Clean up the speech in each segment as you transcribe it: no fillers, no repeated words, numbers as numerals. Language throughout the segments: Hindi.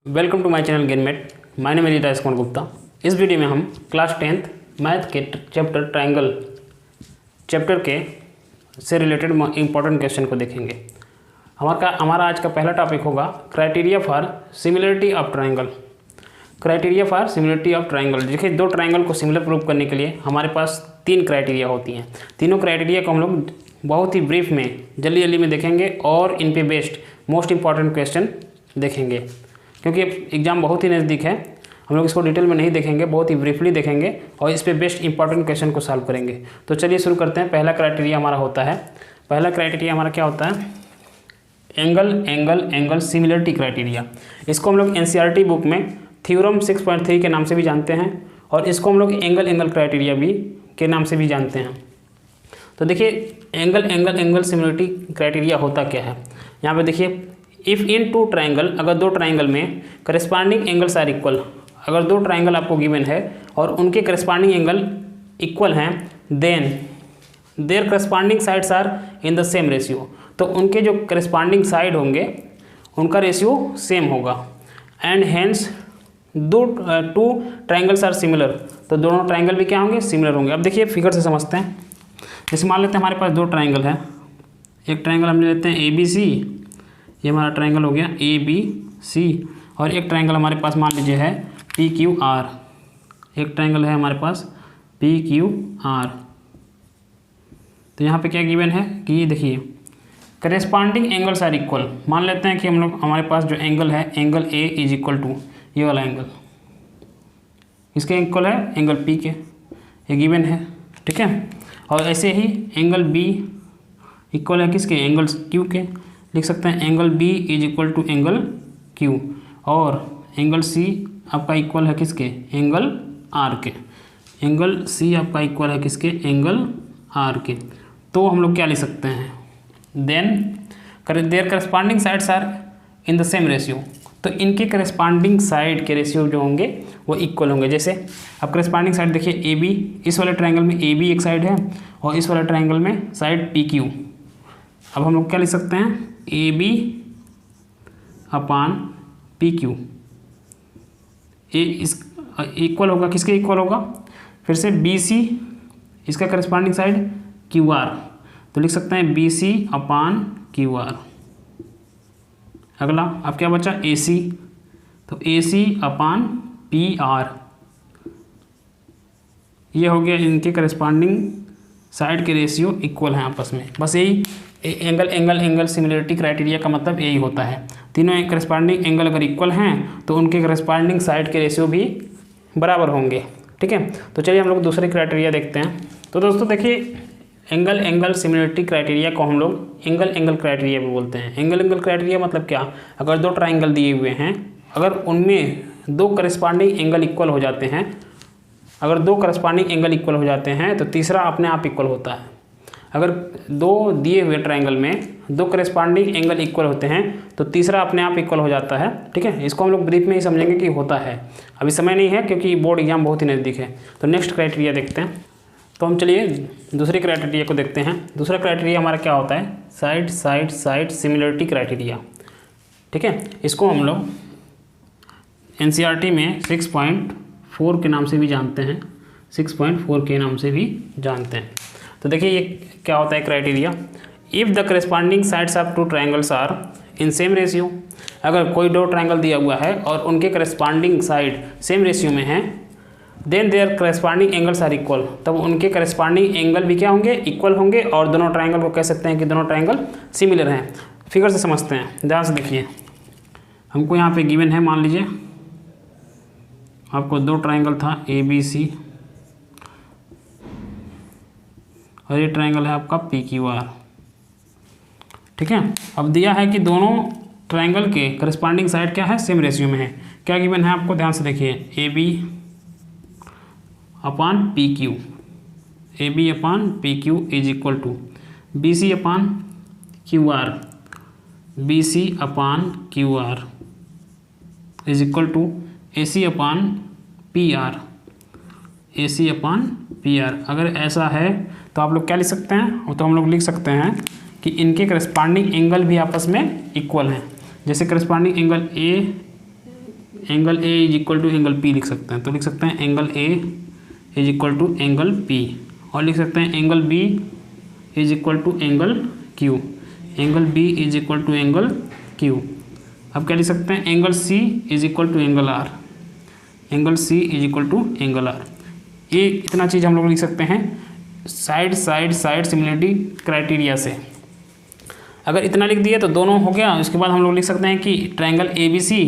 वेलकम टू माय चैनल गेनमेट। My name is Rajesh Kumar Gupta. इस वीडियो में हम क्लास 10th मैथ के चैप्टर ट्रायंगल चैप्टर के से रिलेटेड इंपॉर्टेंट क्वेश्चन को देखेंगे। हमारा आज का पहला टॉपिक होगा criteria for similarity of triangle. Criteria for similarity of triangle. देखिए, दो ट्रायंगल को सिमिलर प्रूव करने के लिए हमारे पास तीन क्राइटेरिया होती हैं। तीनों क्राइटेरिया को हम लोग बहुत ही ब्रीफ में जल्दी में देखेंगे और इन पे बेस्ड मोस्ट इंपॉर्टेंट क्वेश्चन देखेंगे, क्योंकि एग्जाम बहुत ही नज़दीक है। हम लोग इसको डिटेल में नहीं देखेंगे, बहुत ही ब्रीफली देखेंगे और इस पे बेस्ट इंपॉर्टेंट क्वेश्चन को सॉल्व करेंगे। तो चलिए शुरू करते हैं। पहला क्राइटेरिया हमारा होता है, पहला क्राइटेरिया हमारा क्या होता है? Angle angle angle similarity criteria. इसको हम लोग एनसीईआरटी बुक में थ्योरम 6.3 के नाम से भी जानते हैं और इसको हम लोग एंगल एंगल क्राइटेरिया भी के नाम से भी जानते हैं। तो देखिए, angle angle angle similarity criteria होता क्या है। यहाँ पे देखिए, इफ़ इन टू ट्राइंगल, अगर दो ट्राइंगल में करस्पॉन्डिंग एंगल्स आर इक्वल, अगर दो ट्राइंगल आपको गिवन है और उनके करस्पॉन्डिंग एंगल इक्वल हैं, then there corresponding sides are in the same ratio. तो उनके जो करस्पॉन्डिंग साइड होंगे उनका रेशियो सेम होगा। And hence two triangles are similar, तो दोनों ट्राइंगल भी क्या होंगे? सिमिलर होंगे। अब देखिए, फिगर से समझते हैं। जैसे मान लेते हैं हमारे पास दो ट्राइंगल है। एक ट्राइंगल हम ले लेते हैं ABC, ये हमारा ट्राइंगल हो गया ABC, और एक ट्राइंगल हमारे पास मान लीजिए है PQR। एक ट्राइंगल है हमारे पास PQR। तो यहाँ पे क्या गिवन है कि देखिए, करेस्पॉन्डिंग एंगल्स आर इक्वल। मान लेते हैं कि हम लोग हमारे पास जो एंगल है, angle A is equal to ये वाला एंगल, इसके इक्वल है एंगल P के, ये गिवन है, ठीक है। और ऐसे ही एंगल B इक्वल है किसके? एंगल Q के। लिख सकते हैं angle B is equal to angle Q, और एंगल C आपका इक्वल है किसके? एंगल R के। एंगल C आपका इक्वल है किसके? एंगल R के। तो हम लोग क्या लिख सकते हैं? Then there corresponding sides are in the same ratio. तो इनके करस्पॉन्डिंग साइड के रेशियो जो होंगे वो इक्वल होंगे। जैसे अब करस्पॉन्डिंग साइड देखिए, AB, इस वाले ट्राइंगल में AB एक साइड है और इस वाले ट्राइंगल में साइड PQ। अब हम लोग क्या लिख सकते हैं? AB upon PQ। ए इस इक्वल होगा किसके? इक्वल होगा फिर से BC, इसका करस्पॉन्डिंग साइड QR, तो लिख सकते हैं BC अपान QR। अगला अब क्या बचा? AC, तो AC अपान PR। ये हो गया, इनके करस्पॉन्डिंग साइड के रेशियो इक्वल हैं आपस में। बस यही angle angle angle similarity criteria का मतलब यही होता है। तीनों करस्पॉन्डिंग एंगल अगर इक्वल हैं तो उनके करस्पॉन्डिंग साइड के रेशियो भी बराबर होंगे, ठीक है। तो चलिए हम लोग दूसरे क्राइटेरिया देखते हैं। तो दोस्तों देखिए, एंगल एंगल सिमिलरिटी क्राइटेरिया को हम लोग एंगल एंगल क्राइटेरिया भी बोलते हैं। एंगल एंगल क्राइटेरिया मतलब क्या? अगर दो ट्राइंगल दिए हुए हैं, अगर उनमें दो करस्पॉन्डिंग एंगल इक्वल हो जाते हैं, अगर दो करस्पॉन्डिंग एंगल इक्वल हो जाते हैं तो तीसरा अपने आप इक्वल होता है। अगर दो दिए हुए ट्राइंगल में दो करस्पॉन्डिंग एंगल इक्वल होते हैं तो तीसरा अपने आप इक्वल हो जाता है, ठीक है। इसको हम लोग ब्रीफ में ही समझेंगे कि होता है। अभी समय नहीं है क्योंकि बोर्ड एग्जाम बहुत ही नज़दीक है। तो नेक्स्ट क्राइटेरिया देखते हैं। तो हम चलिए दूसरे क्राइटेरिया को देखते हैं। दूसरा क्राइटेरिया हमारा क्या होता है? Side side side similarity criteria, ठीक है। इसको हम लोग एनसीईआरटी में 6.4 के नाम से भी जानते हैं, 6.4 के नाम से भी जानते हैं। तो देखिए, ये क्या होता है criteria? If the corresponding sides of two triangles are in same ratio. अगर कोई दो ट्राइंगल दिया हुआ है और उनके करस्पॉन्डिंग साइड सेम रेशियो में हैं, then there corresponding angles are equal, तब उनके करस्पॉन्डिंग एंगल भी क्या होंगे? इक्वल होंगे, और दोनों ट्राइंगल को कह सकते हैं कि दोनों ट्राइंगल सिमिलर हैं। फिगर से समझते हैं, ध्यान से देखिए। हमको यहाँ पे गिवन है, मान लीजिए आपको दो ट्राइंगल था ABC और ये ट्राइंगल है आपका PQR, ठीक है। अब दिया है कि दोनों ट्राइंगल के करस्पॉन्डिंग साइड क्या है? सेम रेशियो में है। क्या गिवन है आपको? ध्यान से देखिए, AB upon PQ, AB upon PQ is equal to BC upon QR, BC upon QR is equal to AC upon PR, AC upon PR। अगर ऐसा है तो आप लोग क्या लिख सकते हैं? तो हम लोग लिख सकते हैं कि इनके करस्पॉन्डिंग एंगल भी आपस में इक्वल हैं। जैसे corresponding angle A angle A is equal to angle P लिख सकते हैं। तो लिख सकते हैं angle A is equal to angle P, और लिख सकते हैं angle B is equal to angle Q, angle B is equal to angle Q. अब क्या लिख सकते हैं, angle C is equal to angle R, angle C is equal to angle R. ये इतना चीज़ हम लोग लिख सकते हैं side side side similarity criteria से। अगर इतना लिख दिए तो दोनों हो गया। उसके बाद हम लोग लिख सकते हैं कि triangle A B C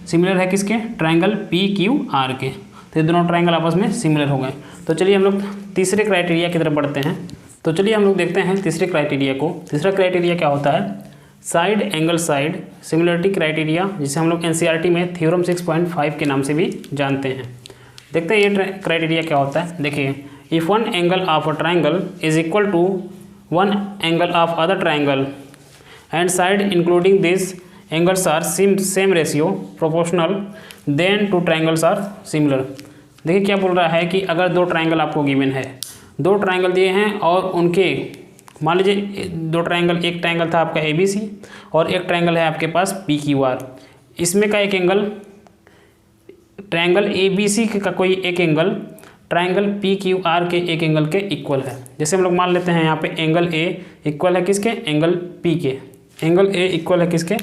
similar है किसके, ट्रायंगल पी क्यू आर के। तो ये दोनों ट्रायंगल आपस में सिमिलर हो गए। तो चलिए हम लोग तीसरे क्राइटेरिया की तरफ बढ़ते हैं। तो चलिए हम लोग देखते हैं तीसरे क्राइटेरिया को। तीसरा क्राइटेरिया क्या होता है, side angle side similarity criteria, जिसे हम लोग एनसीईआरटी में थ्योरम 6.5 के नाम से भी जानते हैं। देखते हैं ये क्राइटेरिया क्या होता है। देखिए, if one angle of a triangle is equal to one angle of other triangle and side including this angles are same ratio proportional then two triangles are similar. देखिए क्या बोल रहा है कि अगर दो ट्रायंगल आपको गिवन है, दो ट्रायंगल दिए हैं और उनके मान लीजिए दो ट्रायंगल, एक ट्रायंगल था आपका ए बी सी और एक ट्रायंगल है आपके पास पी क्यू आर। इसमें का एक angle, triangle A B C का कोई एक angle triangle P Q R के एक एंगल के इक्वल है। जैसे हम लोग मान लेते हैं यहाँ पे एंगल ए इक्वल है किसके, एंगल पी के। एंगल ए इक्वल है किसके,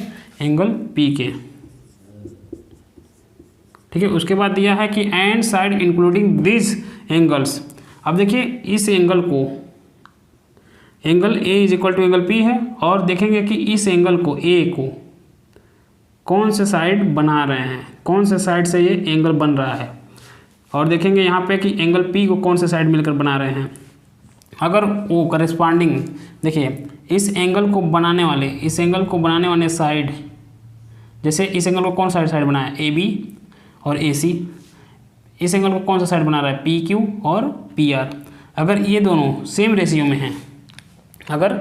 एंगल पी के। ठीक है, उसके बाद दिया है कि and side including this angles. अब देखिए इस एंगल को, angle A is equal to angle P है, और देखेंगे कि इस एंगल को ए को कौन से साइड बना रहे हैं, कौन से साइड से ये एंगल बन रहा है, और देखेंगे यहाँ पे कि एंगल पी को कौन से साइड मिलकर बना रहे हैं। अगर वो करस्पॉन्डिंग, देखिए इस एंगल को बनाने वाले, इस एंगल को बनाने वाले साइड, जैसे इस एंगल को कौन सा साइड बनाया, ए बी और ए सी। इस एंगल को कौन सा साइड बना रहा है, पी क्यू और पी आर। अगर ये दोनों सेम रेशियो में हैं, अगर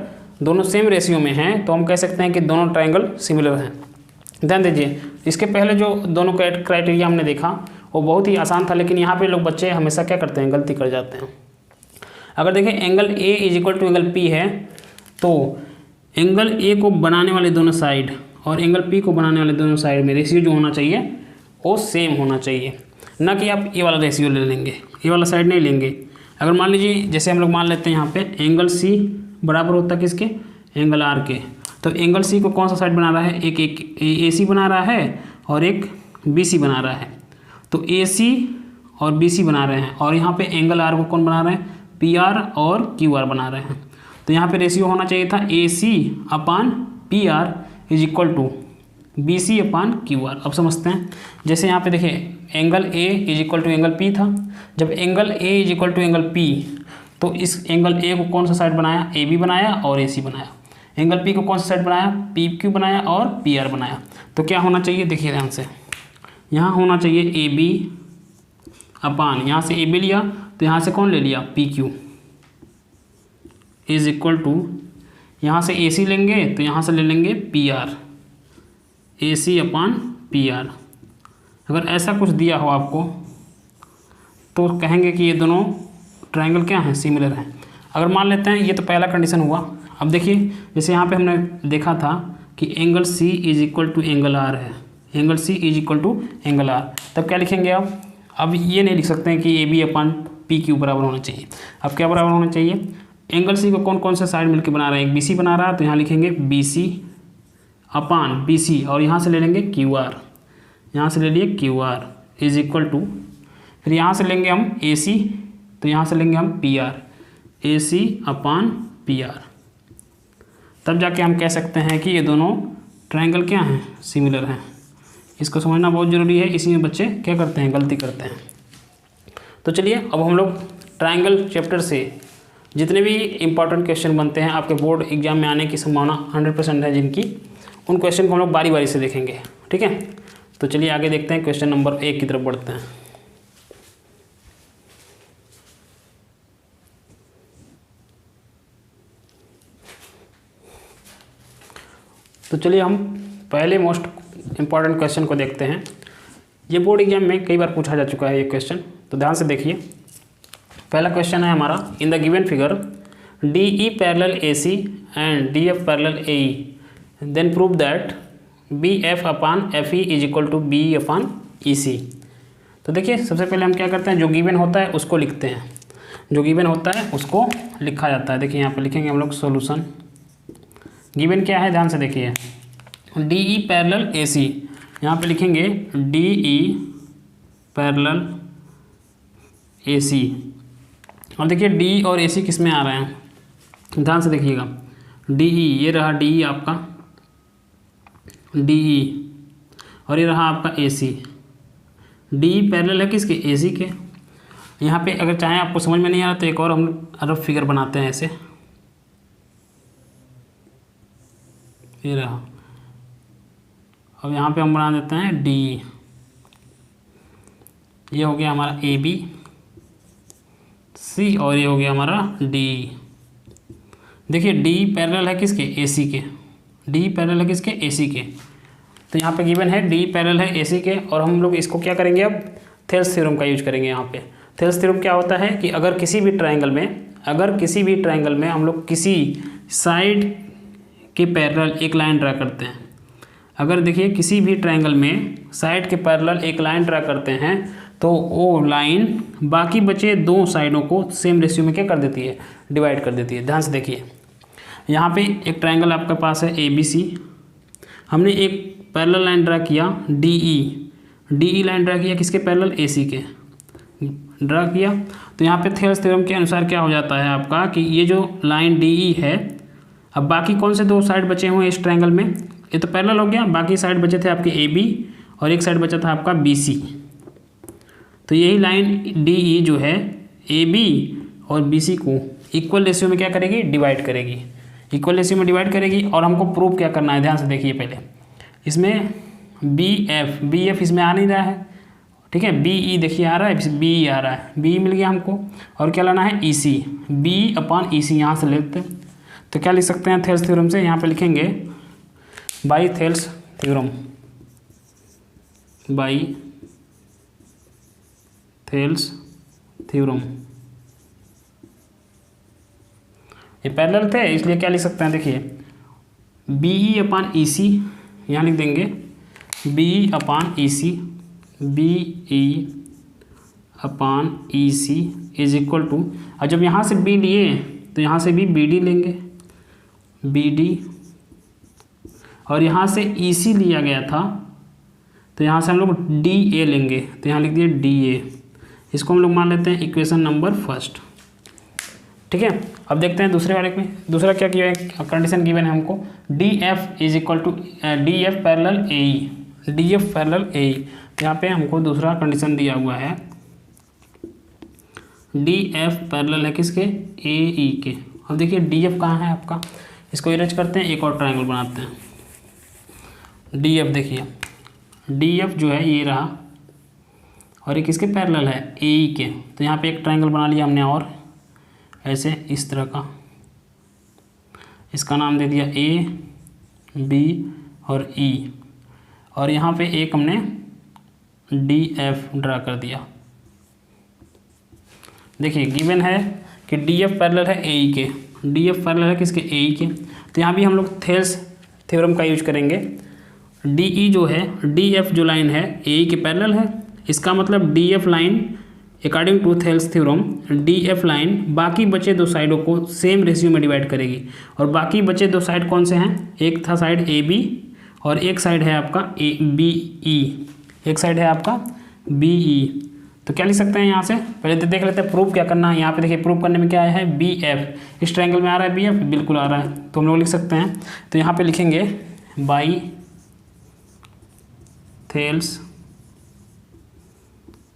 दोनों सेम रेशियो में हैं तो हम कह सकते हैं कि दोनों ट्रायंगल सिमिलर हैं। ध्यान दीजिए, इसके पहले जो दोनों क्राइटेरिया हमने देखा वो बहुत ही आसान था, लेकिन यहाँ पे लोग बच्चे हमेशा क्या करते हैं, गलती कर जाते हैं। अगर देखें angle A is equal to angle P है, तो एंगल ए को बनाने वाले दोनों साइड और एंगल पी को बनाने वाले दोनों साइड में रेशियो जो होना चाहिए वो सेम होना चाहिए, ना कि आप ये वाला रेशियो ले लेंगे, ये वाला साइड नहीं लेंगे। अगर मान लीजिए जैसे हम लोग मान लेते हैं यहाँ पे एंगल सी बराबर होता है किसके, एंगल आर के। तो एंगल सी को कौन सा साइड बना रहा है, एक ए सी बना रहा है और एक बी सी बना रहा है। तो ए सी और बी सी बना रहे हैं, और यहाँ पे एंगल आर को कौन बना रहे हैं, पी आर और क्यू आर बना रहे हैं। तो यहाँ पे रेशियो होना चाहिए था A C upon P R is equal to B C upon Q R. अब समझते हैं, जैसे यहाँ पे देखिए angle A is equal to angle P था। जब angle A is equal to angle P, तो इस एंगल ए को कौन सा साइड बनाया, ए बी बनाया और ए सी बनाया। एंगल पी को कौन सा साइड बनाया, पी क्यू बनाया और पी आर बनाया। तो क्या होना चाहिए, देखिए ध्यान से, यहाँ होना चाहिए ए बी अपान, यहाँ से ए बी लिया तो यहाँ से कौन ले लिया, P Q is equal to, यहाँ से ए सी लेंगे तो यहाँ से ले लेंगे P R, A C upon P are. अगर ऐसा कुछ दिया हो आपको तो कहेंगे कि ये दोनों ट्रायंगल क्या हैं, सिमिलर हैं। अगर मान लेते हैं, ये तो पहला कंडीशन हुआ। अब देखिए जैसे यहाँ पे हमने देखा था कि angle C is equal to angle R है, angle C is equal to angle R, तब क्या लिखेंगे आप, अब ये नहीं लिख सकते हैं कि A B upon P Q बराबर होना चाहिए। अब क्या बराबर होना चाहिए, एंगल सी को कौन कौन से साइड मिलकर बना रहा है, एक बी सी बना रहा है तो यहाँ लिखेंगे बी सी अपान बी सी, और यहाँ से ले लेंगे क्यू आर, यहाँ से ले लिए Q R is equal to, फिर यहाँ से लेंगे हम ए सी, तो यहाँ से लेंगे हम P R, A C upon P are. तब जाके हम कह सकते हैं कि ये दोनों ट्रायंगल क्या हैं, सिमिलर हैं। इसको समझना बहुत ज़रूरी है, इसी में बच्चे क्या करते हैं, गलती करते हैं। तो चलिए अब हम लोग ट्रायंगल चैप्टर से जितने भी इम्पॉर्टेंट क्वेश्चन बनते हैं, आपके बोर्ड एग्जाम में आने की संभावना 100% है जिनकी, उन क्वेश्चन को हम लोग बारी बारी से देखेंगे। ठीक है, तो चलिए आगे देखते हैं, क्वेश्चन नंबर 1 की तरफ बढ़ते हैं। तो चलिए हम पहले मोस्ट इम्पॉर्टेंट क्वेश्चन को देखते हैं। ये बोर्ड एग्जाम में कई बार पूछा जा चुका है ये क्वेश्चन, तो ध्यान से देखिए। पहला क्वेश्चन है हमारा, in the given figure D E parallel A C and D F parallel A E, then prove that B F upon F E is equal to B upon EC। तो देखिए सबसे पहले हम क्या करते हैं, जो गिवन होता है उसको लिखते हैं, जो गिवन होता है उसको लिखा जाता है। देखिए यहाँ पे लिखेंगे हम लोग सॉल्यूशन। गिवन क्या है ध्यान से देखिए, DE पैरेलल AC, यहाँ पे लिखेंगे DE पैरेलल AC। और देखिए DE और AC किस में आ रहे हैं, ध्यान से देखिएगा। DE ये रहा DE आपका, DE और ये रहा आपका AC। DE पैरेलल है किसके, AC के। यहाँ पे अगर चाहें आपको समझ में नहीं आ रहा तो एक और हम रफ फिगर बनाते हैं ऐसे, ये रहा। अब यहाँ पे हम बना देते हैं DE, ये हो गया हमारा ABC और ये हो गया हमारा DE। देखिए DE पैरेलल है किसके, AC के, DE पैरेलल है किसके, AC के। तो यहाँ पे गिवन है DE पैरेलल है AC के, और हम लोग इसको क्या करेंगे, अब थेल्स थ्योरम का यूज करेंगे। यहाँ पे थेल्स थ्योरम क्या होता है कि अगर किसी भी ट्रायंगल में हम लोग किसी साइड के पैरेलल एक लाइन ड्रा करते हैं, अगर देखिए किसी भी ट्रायंगल में साइड के पैरेलल एक लाइन ड्रा करते हैं तो वो लाइन बाकी बचे दो साइडों को सेम रेशियो में क्या कर देती है, डिवाइड कर देती है। ध्यान से देखिए, यहाँ पे एक ट्रायंगल आपके पास है ABC, हमने एक पैरेलल लाइन ड्रा किया DE लाइन ड्रा किया किसके पैरेलल, AC के ड्रा किया। तो यहाँ पे थेल्स थ्योरम के अनुसार क्या हो जाता है आपका कि ये जो लाइन DE है, अब बाकी कौन से दो साइड बचे हुए हैं इस ट्रायंगल में, ये तो पैरेलल हो गया, बाकी साइड बचे थे आपके AB और एक साइड बचा था आपका BC। तो यही लाइन DE जो है AB और BC को इक्वल रेशियो में क्या करेगी, डिवाइड करेगी, इक्वल रेशियो में डिवाइड करेगी। और हमको प्रूव क्या करना है, ध्यान से देखिए पहले, इसमें BF इसमें आ नहीं रहा है, ठीक है, BE देखिए आ रहा है, BE आ रहा है, BE मिल गया हमको। और क्या लाना है, EC, B/EC यहाँ से लेते हैं। तो क्या लिख सकते हैं थेल्स थ्योरम से, यहाँ पे लिखेंगे by Thales theorem, by Thales theorem. ये पैरेलल थे इसलिए क्या लिख सकते हैं, देखिए BE/EC यहाँ लिख देंगे, BE/EC, BE/EC is equal to, और जब यहाँ से B लिए तो यहाँ से भी BD लेंगे, BD, और यहाँ से EC लिया गया था तो यहाँ से हम लोग DA लेंगे, तो यहाँ लिख दिए DA। इसको हम लोग मान लेते हैं इक्वेशन नंबर फर्स्ट, ठीक है। अब देखते हैं दूसरे वाले में, दूसरा क्या किया है, कंडीशन गिवन है हमको DF is equal to DF parallel AE, DF parallel AE। तो यहाँ पे हमको दूसरा कंडीशन दिया हुआ है, DF पैरेलल है किसके, AE के। अब देखिए DF कहाँ है आपका, इसको इरेज करते हैं, एक और ट्रायंगल बनाते हैं। DF देखिए, DF जो है ये रहा, और ये किसके पैरेलल है, AE के। तो यहाँ पे एक ट्रायंगल बना लिया हमने, और ऐसे इस तरह का, इसका नाम दे दिया A, B और E, और यहाँ पे एक हमने DF ड्रा कर दिया। देखिए गिवन है कि DF पैरेलल है AE के, DF पैरेलल है किसके, AE के। तो यहाँ भी हम लोग थेल्स थ्योरम का यूज करेंगे। DE जो है, DF जो लाइन है AE के पैरेलल है, इसका मतलब DF line according to Thales theorem, DF line बाकी बचे दो साइडों को सेम रेशियो में डिवाइड करेगी। और बाकी बचे दो साइड कौन से हैं, एक था साइड AB और एक साइड है आपका BE, एक साइड है आपका BE। तो क्या लिख सकते हैं यहाँ से, पहले तो देख लेते हैं प्रूफ क्या करना है। यहाँ पे देखिए प्रूफ करने में क्या आया है, BF, इस ट्रायंगल में आ रहा है BF, बिल्कुल आ रहा है, तो हम लोग लिख सकते हैं। तो यहाँ पे लिखेंगे बाई थेल्स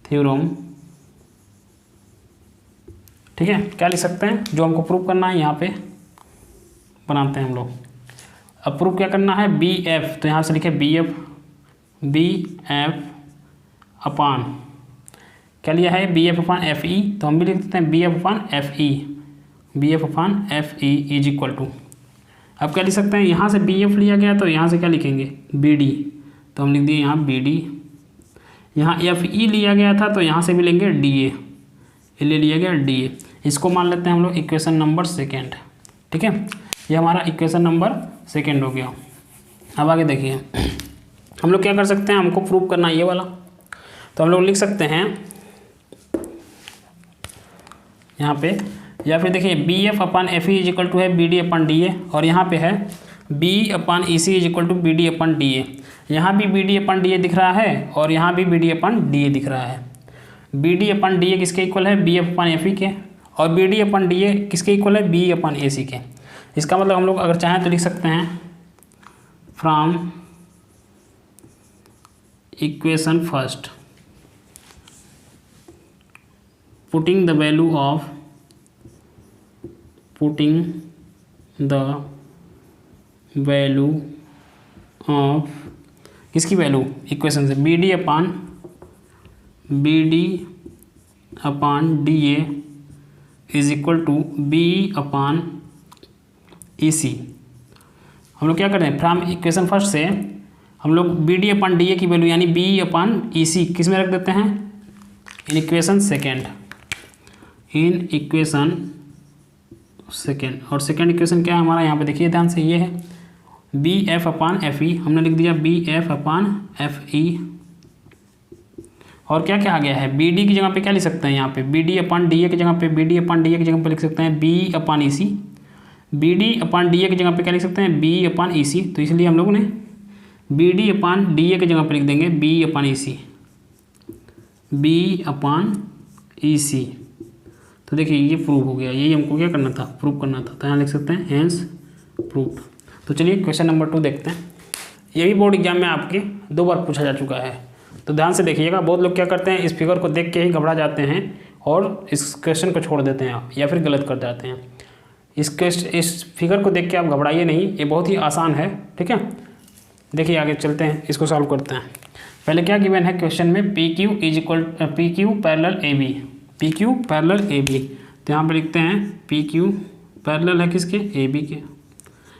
थ्योरम, ठीक है। क्या लिख सकते हैं, जो हमको प्रूफ करना है यहाँ पे बनाते हैं हम लोग। अब प्रूफ क्या करना है, BF, तो यहाँ से लिखे BF अपान क्या लिया है, BF/FE, तो हम भी लिख देते हैं BF/FE इज इक्वल टू, अब क्या लिख सकते हैं, यहाँ से BF लिया गया तो यहाँ से क्या लिखेंगे, BD, तो हम लिख दिए यहाँ BD। यहाँ FE लिया गया था तो यहाँ से भी लेंगे DA, ले लिया गया DA। इसको मान लेते हैं हम लोग इक्वेशन नंबर सेकेंड, ठीक है। ये हमारा इक्वेशन नंबर सेकेंड हो गया। अब आगे देखिए हम लोग क्या कर सकते हैं, हमको प्रूव करना है ये वाला। तो हम लोग लिख सकते हैं यहाँ पे, या फिर देखिए B F upon F E is equal to है B D upon D A, और यहाँ पे है B upon E C is equal to B D upon D A. यहाँ भी B D upon D A दिख रहा है और यहाँ भी B D upon D A दिख रहा है। B D upon D A किसके इक्वल है, B F upon F E के, और B D upon D A किसके इक्वल है, बी अपन ए सी के। इसका मतलब हम लोग अगर चाहें तो लिख सकते हैं from equation first putting the value of किसकी वैल्यू, इक्वेशन से B D upon D A is equal to B upon E C. हम लोग क्या करते हैं, फ्रॉम इक्वेशन फर्स्ट से हम लोग B D upon D A की वैल्यू यानी बी अपान ई सी किस में रख देते हैं, इन इक्वेशन सेकेंड, और सेकेंड इक्वेशन क्या है हमारा, यहाँ पे देखिए ध्यान से, ये है बी एफ अपान एफ ई, हमने लिख दिया बी एफ अपान एफ ई। और क्या क्या आ गया है, बी डी की जगह पे क्या लिख सकते हैं, यहाँ पे B D upon D A की जगह पे, B D upon D A की जगह पे लिख सकते हैं B upon E C. B D upon D A की जगह पे क्या लिख सकते हैं, बी अपान ई सी। तो इसलिए हम लोगों ने B D upon D A की जगह पे लिख देंगे B upon E C, B upon E सी। तो देखिए ये प्रूव हो गया, यही हमको क्या करना था, प्रूव करना था, तो यहाँ लिख सकते हैं हेंस प्रूव्ड। तो चलिए क्वेश्चन नंबर 2 देखते हैं। ये भी बोर्ड एग्जाम में आपके 2 बार पूछा जा चुका है, तो ध्यान से देखिएगा। बहुत लोग क्या करते हैं, इस फिगर को देख के ही घबरा जाते हैं और इस क्वेश्चन को छोड़ देते हैं या फिर गलत कर जाते हैं। इस फिगर को देख के आप घबराइए नहीं, ये बहुत ही आसान है, ठीक है। देखिए आगे चलते हैं, इसको सॉल्व करते हैं। पहले क्या गिवन है क्वेश्चन में, P Q is equal P Q parallel A B, P Q parallel A B. तो यहाँ पे लिखते हैं पी क्यू पैरेलल है किसके, ए बी के।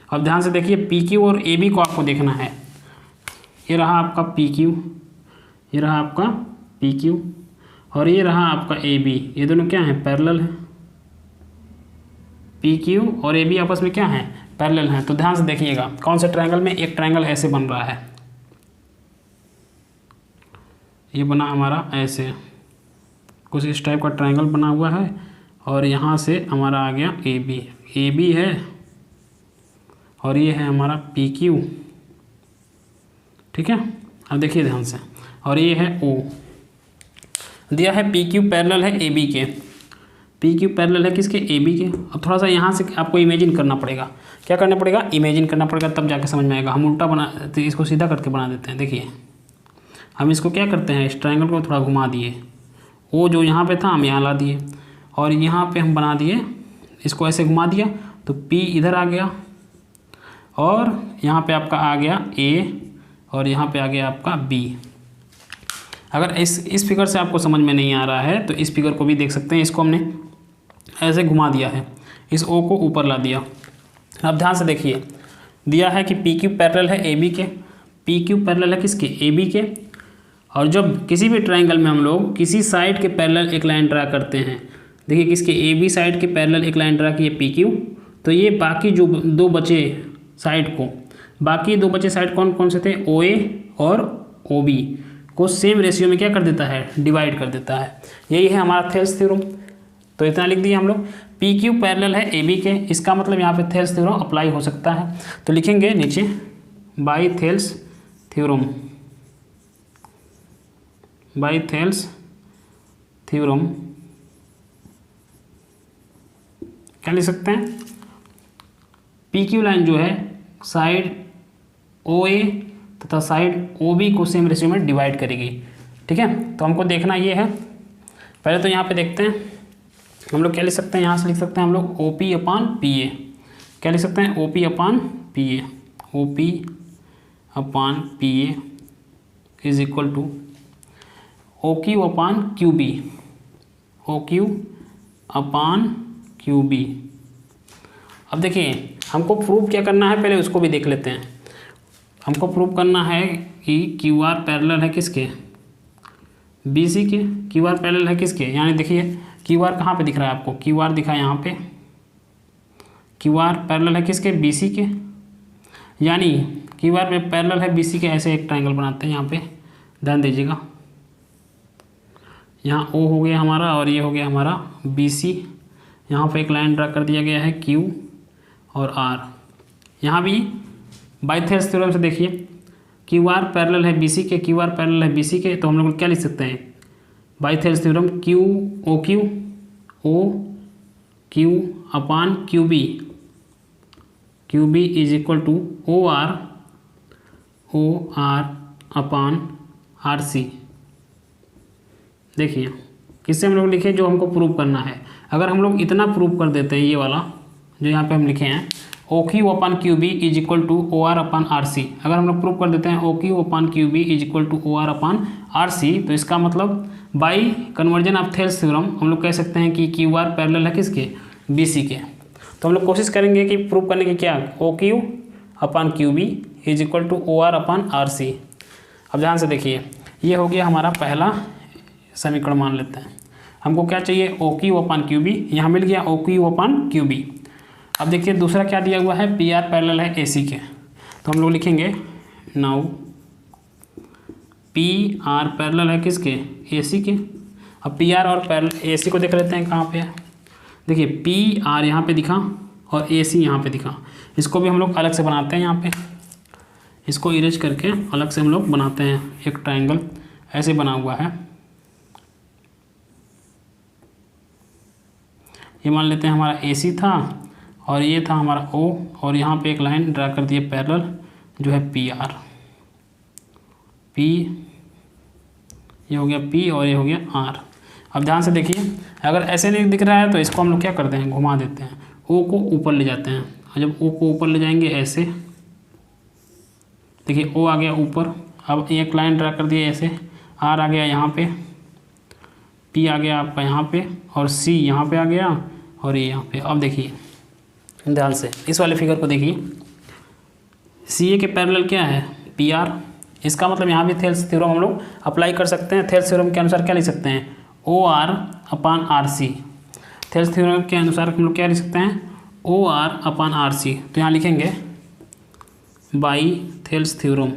अब ध्यान से देखिए पी क्यू और ए बी को आपको देखना है। ये रहा आपका पी क्यू, ये रहा आपका पी क्यू, और ये रहा आपका ए बी। ये दोनों क्या हैं, पैरेलल है। पी क्यू और ए बी आपस में क्या हैं, पैरेलल हैं। तो ध्यान से देखिएगा कौन से ट्रायंगल में, एक ट्रायंगल ऐसे बन रहा है, ये बना हमारा ऐसे, कुछ इस टाइप का ट्रायंगल बना हुआ है, और यहाँ से हमारा आ गया ए बी है, और ये है हमारा पी क्यू, ठीक है। अब देखिए ध्यान से, और ये है ओ दिया है, पी क्यू पैरेलल है ए बी के, पी क्यू पैरेलल है किसके, ए बी के। अब थोड़ा सा यहाँ से आपको इमेजिन करना पड़ेगा, क्या करना पड़ेगा, इमेजिन करना पड़ेगा, तब जाके समझ में आएगा। हम उल्टा बना, तो इसको सीधा करके बना देते हैं। देखिए हम इसको क्या करते हैं, इस ट्रायंगल को थोड़ा घुमा दिए, वो जो यहाँ पे था हम यहाँ ला दिए, और यहाँ पे हम बना दिए, इसको ऐसे घुमा दिया, तो P इधर आ गया, और यहाँ पे आपका आ गया A, और यहाँ पे आ गया आपका B। अगर इस फिगर से आपको समझ में नहीं आ रहा है तो इस फिगर को भी देख सकते हैं। इसको हमने ऐसे घुमा दिया है, इस O को ऊपर ला दिया। अब ध्यान से देखिए, दिया है कि PQ पैरेलल है AB के, PQ पैरेलल है किसके, AB के। और जब किसी भी ट्रायंगल में हम लोग किसी साइड के पैरेलल एक लाइन ड्रा करते हैं, देखिए किसके, AB साइड के पैरेलल एक लाइन ड्रा की है PQ, तो ये बाकी जो 2 बचे साइड को, बाकी 2 बचे साइड कौन कौन से थे, OA और OB को सेम रेशियो में क्या कर देता है, डिवाइड कर देता है। यही है हमारा थेल्स थ्योरम। तो इतना लिख दिया हम लोग, PQ पैरेलल है AB के, इसका मतलब यहाँ पे थेल्स थ्योरम अप्लाई हो सकता है। तो लिखेंगे नीचे by Thales theorem, by Thales theorem क्या लिख सकते हैं, PQ लाइन जो है साइड OA तथा साइड OB को सेम रेशियो में डिवाइड करेगी, ठीक है। तो हमको देखना ये है, पहले तो यहाँ पे देखते हैं हम लोग क्या लिख सकते हैं, यहाँ से लिख सकते हैं हम लोग OP अपान PA, क्या लिख सकते हैं, OP upon PA, OP upon PA is equal to OQ upon QB, OQ upon QB। अब देखिए हमको प्रूव क्या करना है, पहले उसको भी देख लेते हैं। हमको प्रूव करना है कि QR पैरेलल है किसके, BC के, QR पैरेलल है किसके, यानी देखिए QR कहाँ पे दिख रहा है आपको, QR दिखा है यहाँ पे, QR पैरेलल है किसके, BC के, यानी QR में पैरेलल है BC के। ऐसे एक ट्रायंगल बनाते हैं, यहाँ पे ध्यान दीजिएगा, यहाँ O हो गया हमारा और ये हो गया हमारा BC। यहाँ पे एक लाइन ड्रा कर दिया गया है Q और R। यहाँ भी बाय थेल्स थ्योरम से देखिए QR पैरेलल है BC के, QR पैरेलल है BC के, तो हम लोग क्या लिख सकते हैं by Thales theorem OQ upon QB is equal to OR upon RC। देखिए किससे हम लोग लिखे जो हमको प्रूव करना है। अगर हम लोग इतना प्रूव कर देते हैं, ये वाला जो यहाँ पे हम लिखे हैं OQ upon QB is equal to OR upon RC, अगर हम लोग प्रूव कर देते हैं OQ upon QB is equal to OR upon RC, तो इसका मतलब by conversion of Thales theorem हम लोग कह सकते हैं कि QR पैरेलल है किसके, BC के। तो हम लोग कोशिश करेंगे कि प्रूव करने की क्या, OQ upon QB is equal to OR upon RC। अब ध्यान से देखिए, ये हो गया हमारा पहला समीकरण मान लेते हैं। हमको क्या चाहिए, OQ अपान QB, यहाँ मिल गया OQ अपान QB। अब देखिए दूसरा क्या दिया हुआ है, PR पैरेलल है AC के, तो हम लोग लिखेंगे नाउ PR पैरेलल है किसके, AC के। अब PR और पैरेलल AC को देख लेते हैं कहाँ पे है। देखिए PR यहाँ पे दिखा और AC यहाँ पे दिखा, इसको भी हम लोग अलग से बनाते हैं। यहाँ पे इसको इरेज करके अलग से हम लोग बनाते हैं। एक ट्रायंगल ऐसे बना हुआ है, ये मान लेते हैं हमारा AC था और ये था हमारा O, और यहाँ पे एक लाइन ड्रा कर दिए पैरेलल जो है PR, P, ये हो गया P और ये हो गया R। अब ध्यान से देखिए, अगर ऐसे नहीं दिख रहा है तो इसको हम लोग क्या करते हैं, घुमा देते हैं, O को ऊपर ले जाते हैं। और जब O को ऊपर ले जाएंगे ऐसे, देखिए O आ गया ऊपर, अब एक लाइन ड्रा कर दिए ऐसे, R आ गया यहाँ पे, P आ गया आपका यहाँ पे, और C यहाँ पे आ गया, और ये यहाँ पे। अब देखिए ध्यान से इस वाले फिगर को देखिए, CA के पैरेलल क्या है, PR। इसका मतलब यहाँ भी थेल्स थ्योरम हम लोग अप्लाई कर सकते हैं। थेल्स थ्योरम के अनुसार क्या लिख सकते हैं, OR upon RC। Thales theorem के अनुसार हम लोग क्या लिख सकते हैं, OR अपान RC। तो यहाँ लिखेंगे by Thales theorem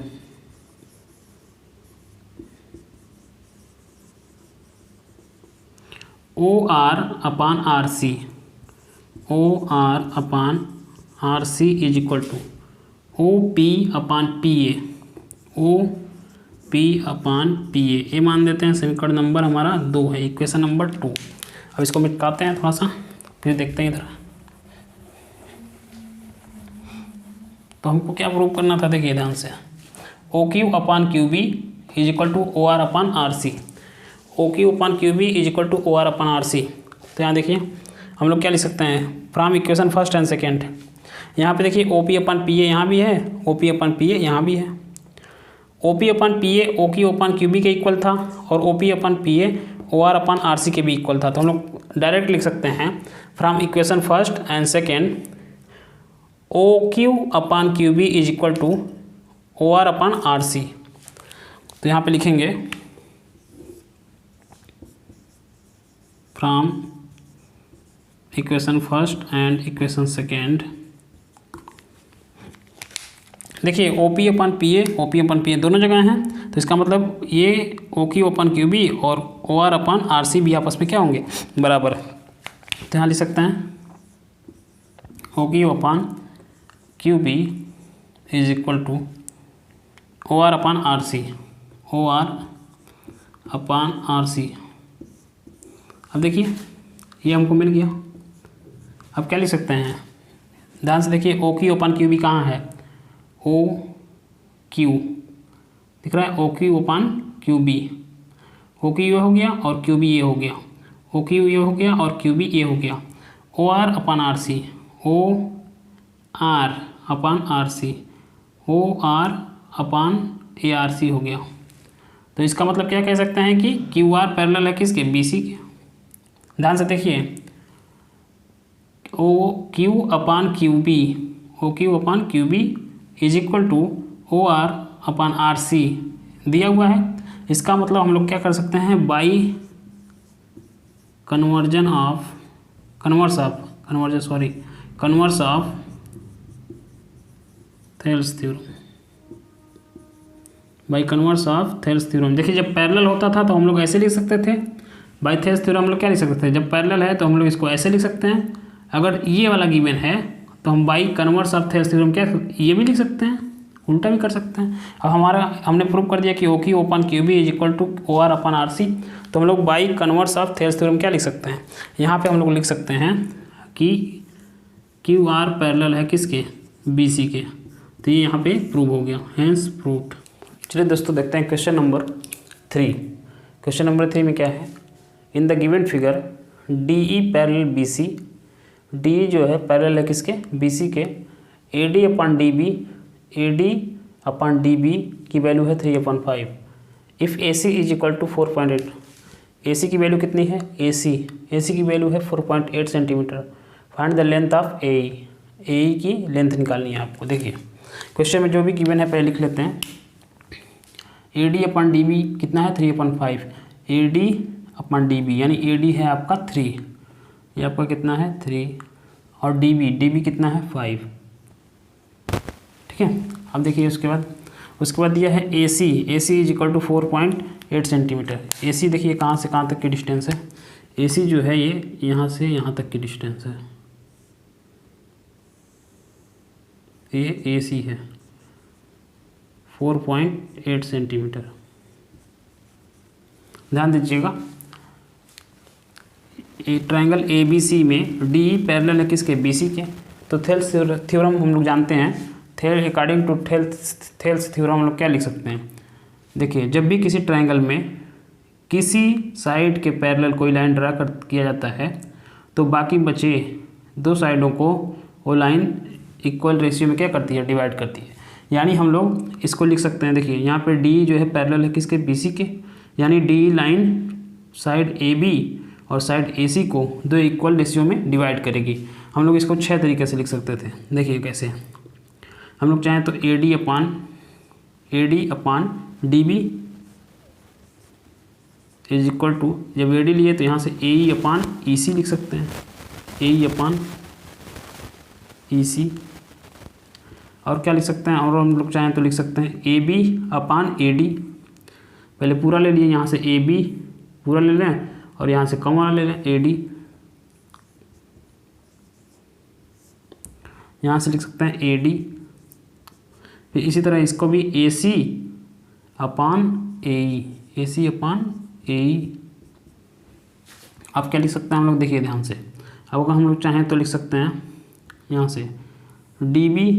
OR upon RC, OR upon RC is equal to OP upon PA, OP upon PA। ये मान देते हैं समीकरण नंबर हमारा 2 है, इक्वेशन नंबर 2। अब इसको मिटाते हैं थोड़ा सा, फिर देखते हैं इधर। तो हमको क्या प्रूव करना था, देखिए ध्यान से, OQ upon QB is equal to OR upon RC, OQ upon QB is equal to OR upon RC। तो यहाँ देखिए हम लोग क्या लिख सकते हैं, from equation first and second. यहाँ पे देखिए OP अपान PA यहाँ भी है, OP अपान PA यहाँ भी है। OP upon PA OQ upon QB के इक्वल था, और OP upon PA OR upon RC के भी इक्वल था। तो हम लोग डायरेक्ट लिख सकते हैं from equation first and second, OQ upon QB is equal to OR upon RC। तो यहाँ पे लिखेंगे from equation first and equation second. देखिए OP अपान PA दोनों जगह हैं, तो इसका मतलब ये OQ अपान QB और OR अपान RC भी आपस में क्या होंगे, बराबर। तो यहाँ लिख सकते हैं OQ upon QB is equal to OR upon RC, OR upon RC। अब देखिए ये हमको मिल गया। अब क्या लिख सकते हैं, ध्यान से देखिए, OQ अपान QB कहाँ है, OQ दिख रहा है, OQ अपान QB, OQ ये हो गया और QB ये हो गया, OQ ये हो गया और QB ये हो गया। OR upon RC, OR upon RC, OR upon ARC हो गया। तो इसका मतलब क्या कह सकते हैं कि QR पैरेलल है किसके, BC के। ध्यान से देखिए, OQ upon QB is equal to OR upon RC दिया हुआ है। इसका मतलब हम लोग क्या कर सकते हैं, by converse of Thales theorem, by converse of Thales theorem. देखिए जब पैरेलल होता था तो हम लोग ऐसे लिख सकते थे, बाय थेल्स थ्योरम हम लोग क्या लिख सकते हैं, जब पैरेलल है तो हम लोग इसको ऐसे लिख सकते हैं, अगर ये वाला गिवन है तो हम by converse of Thales theorem क्या ये भी लिख सकते हैं, उल्टा भी कर सकते हैं। अब हमने प्रूव कर दिया कि O Q upon Q B is equal to O R upon R C, तो हम लोग by converse of Thales theorem क्या लिख सकते हैं, यहाँ पे हम लोग लिख सकते हैं कि क्यू आर पैरेलल है किसके, बी सी के, तो ये यहाँ पे प्रूव हो गया, हेंस प्रूव्ड। चलिए दोस्तों देखते हैं क्वेश्चन नंबर 3। क्वेश्चन नंबर 3 में क्या है, in the given figure D E parallel B C, D जो है पैरेलल है किसके, बी सी के, A D upon D B, A D upon D B की वैल्यू है 3/5। If A C is equal to 4.8, A C की वैल्यू कितनी है, ए सी की वैल्यू है 4.8 centimetre. Find the length of A E की लेंथ निकालनी है आपको। देखिए क्वेश्चन में जो भी गिवन है पहले लिख लेते हैं। A D upon D B कितना है 3/5, A D upon D B यानी ए डी है आपका 3, ये आपका कितना है 3, और डी बी कितना है 5, ठीक है। अब देखिए उसके बाद दिया है ए C is equal to 4.8 centimetre. ए सी देखिए कहाँ से कहाँ तक की डिस्टेंस है, ए सी जो है ये यहाँ से यहाँ तक की डिस्टेंस है, ये ए सी है 4.8 सेंटीमीटर। ध्यान दीजिएगा ट्रायंगल ए बी सी में डी पैरेलल है किसके, बी सी के, तो थेल्स थ्योरम हम लोग जानते हैं। अकॉर्डिंग टू थेल्स थ्योरम हम लोग क्या लिख सकते हैं, देखिए जब भी किसी ट्रायंगल में किसी साइड के पैरेलल कोई लाइन ड्रा किया जाता है तो बाकी बचे दो साइडों को वो लाइन इक्वल रेशियो में क्या करती है, डिवाइड करती है। यानी हम लोग इसको लिख सकते हैं, देखिए यहाँ पे डी जो है पैरेलल है किसके, बी सी के, यानी D line side A B और साइड ए सी को दो इक्वल रेशियो में डिवाइड करेगी। हम लोग इसको 6 तरीके से लिख सकते थे। देखिए कैसे, हम लोग चाहें तो A D upon D B is equal to, जब ए डी लिए तो यहाँ से ए ई अपान ई सी लिख सकते हैं, ए ई अपान ई सी। और क्या लिख सकते हैं, और हम लोग चाहें तो लिख सकते हैं A B upon A D. पहले पूरा ले लिए, यहाँ से ए बी पूरा ले लें और यहाँ से कम वाला ले लें ए डी। यहाँ से लिख सकते हैं ए डी। फिर इसी तरह इसको भी ए C upon A E, A C upon A ई। अब क्या लिख सकते हैं हम लोग, देखिए ध्यान से। अब अगर हम लोग चाहें तो लिख सकते हैं यहाँ से डी बी,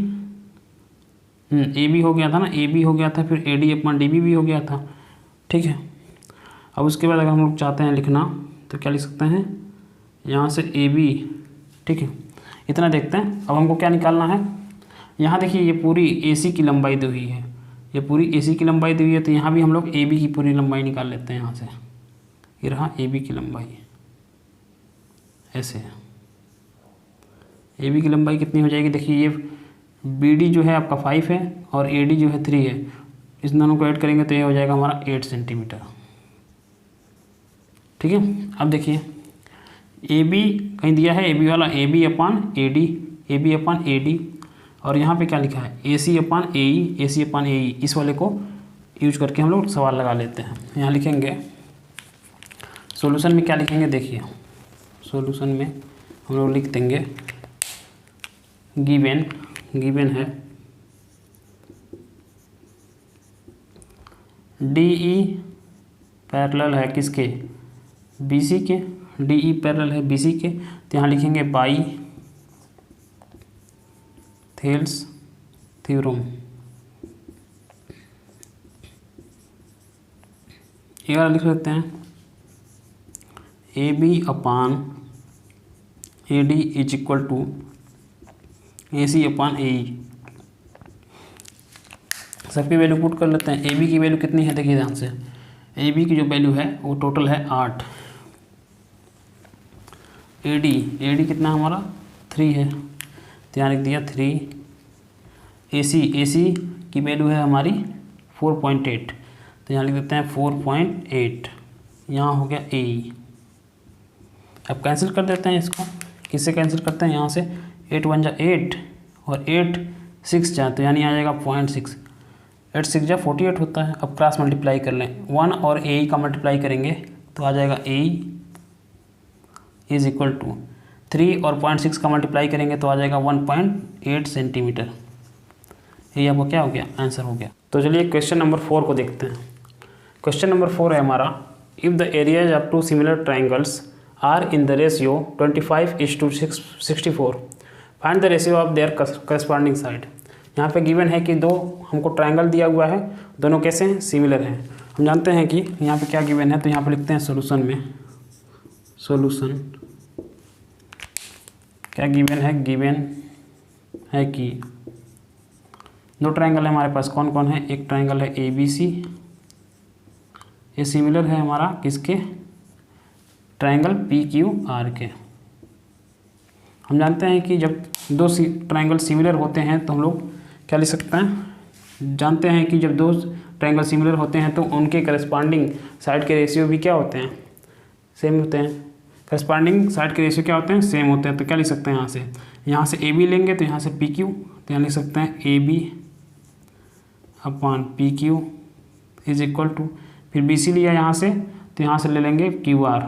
ए बी हो गया था ना, ए बी हो गया था, फिर ए डी अपना डी बी भी हो गया था, ठीक है। अब उसके बाद अगर हम लोग चाहते हैं लिखना तो क्या लिख सकते हैं, यहाँ से ए बी, ठीक है। इतना देखते हैं। अब हमको क्या निकालना है, यहाँ देखिए ये पूरी ए सी की लंबाई दी हुई है, ये पूरी ए सी की लंबाई दी हुई है, तो यहाँ भी हम लोग ए बी की पूरी लंबाई निकाल लेते हैं। यहाँ से ये रहा ए बी की लंबाई, ऐसे है। ए बी की लंबाई कितनी हो जाएगी, देखिए ये बी डी जो है आपका 5 है और ए डी जो है 3 है, इस दोनों को ऐड करेंगे तो ये हो जाएगा हमारा 8 सेंटीमीटर, ठीक है। अब देखिए ए बी कहीं दिया है, ए बी वाला A B upon A D, A B upon A D, और यहाँ पे क्या लिखा है ए C upon A E, A C upon A ई। इस वाले को यूज करके हम लोग सवाल लगा लेते हैं। यहाँ लिखेंगे सॉल्यूशन में क्या लिखेंगे, देखिए सॉल्यूशन में हम लोग लिख देंगे गिवन है डी ई पैरेलल है किसके, बी सी के, डी ई पैरेलल है बी सी के, तो यहाँ लिखेंगे बाई थेल्स थ्योरम। ये लिख सकते हैं A B upon A D is equal to A C upon A E. सबकी वैल्यू पुट कर लेते हैं। ए बी की वैल्यू कितनी है, देखिए ध्यान से, ए बी की जो वैल्यू है वो टोटल है 8। ए डी कितना हमारा 3 है, तो यहाँ लिख दिया 3। ए सी की वैल्यू है हमारी 4.8, तो यहाँ लिख देते हैं 4.8। यहाँ हो गया ए ई। अब कैंसिल कर देते हैं इसको, किससे कैंसिल करते हैं, यहाँ से 8 1 जा 8 और 8 6 जा, तो यानी आ जाएगा 0.6। 8 6 जा 48 होता है। अब क्रॉस मल्टीप्लाई कर लें, 1 और ए का मल्टीप्लाई करेंगे तो आ जाएगा ए इज इक्वल टू 3 और 0.6 का मल्टीप्लाई करेंगे तो आ जाएगा 1.8 सेंटीमीटर। ये आपको क्या हो गया, आंसर हो गया। तो चलिए क्वेश्चन नंबर 4 को देखते हैं। क्वेश्चन नंबर 4 है हमारा, if the areas of 2 similar triangles are in the ratio 25:64 find the ratio of their corresponding side. यहाँ पे गिवन है कि दो हमको ट्राइंगल दिया हुआ है, दोनों कैसे हैं, सिमिलर हैं। हम जानते हैं कि यहाँ पे क्या गिवन है, तो यहाँ पे लिखते हैं सॉल्यूशन में, सॉल्यूशन क्या गिवन है कि दो ट्राइंगल है हमारे पास, कौन कौन है, एक ट्राइंगल है ABC, ये सिमिलर है हमारा किसके, ट्राइंगल PQR के। हम जानते हैं कि जब दो ट्राइंगल सिमिलर होते हैं तो हम लोग क्या लिख सकते हैं, जानते हैं कि जब दो ट्राइंगल सिमिलर होते हैं तो उनके करस्पॉन्डिंग साइड के रेशियो भी क्या होते हैं, सेम होते हैं। करस्पॉन्डिंग साइड के रेशियो क्या होते हैं, सेम होते हैं। तो क्या लिख सकते हैं, यहाँ से AB लेंगे तो यहाँ से PQ, तो यहाँ लिख सकते हैं AB/PQ इज इक्वल टू, फिर BC लिया यहाँ से तो यहाँ से ले लेंगे QR,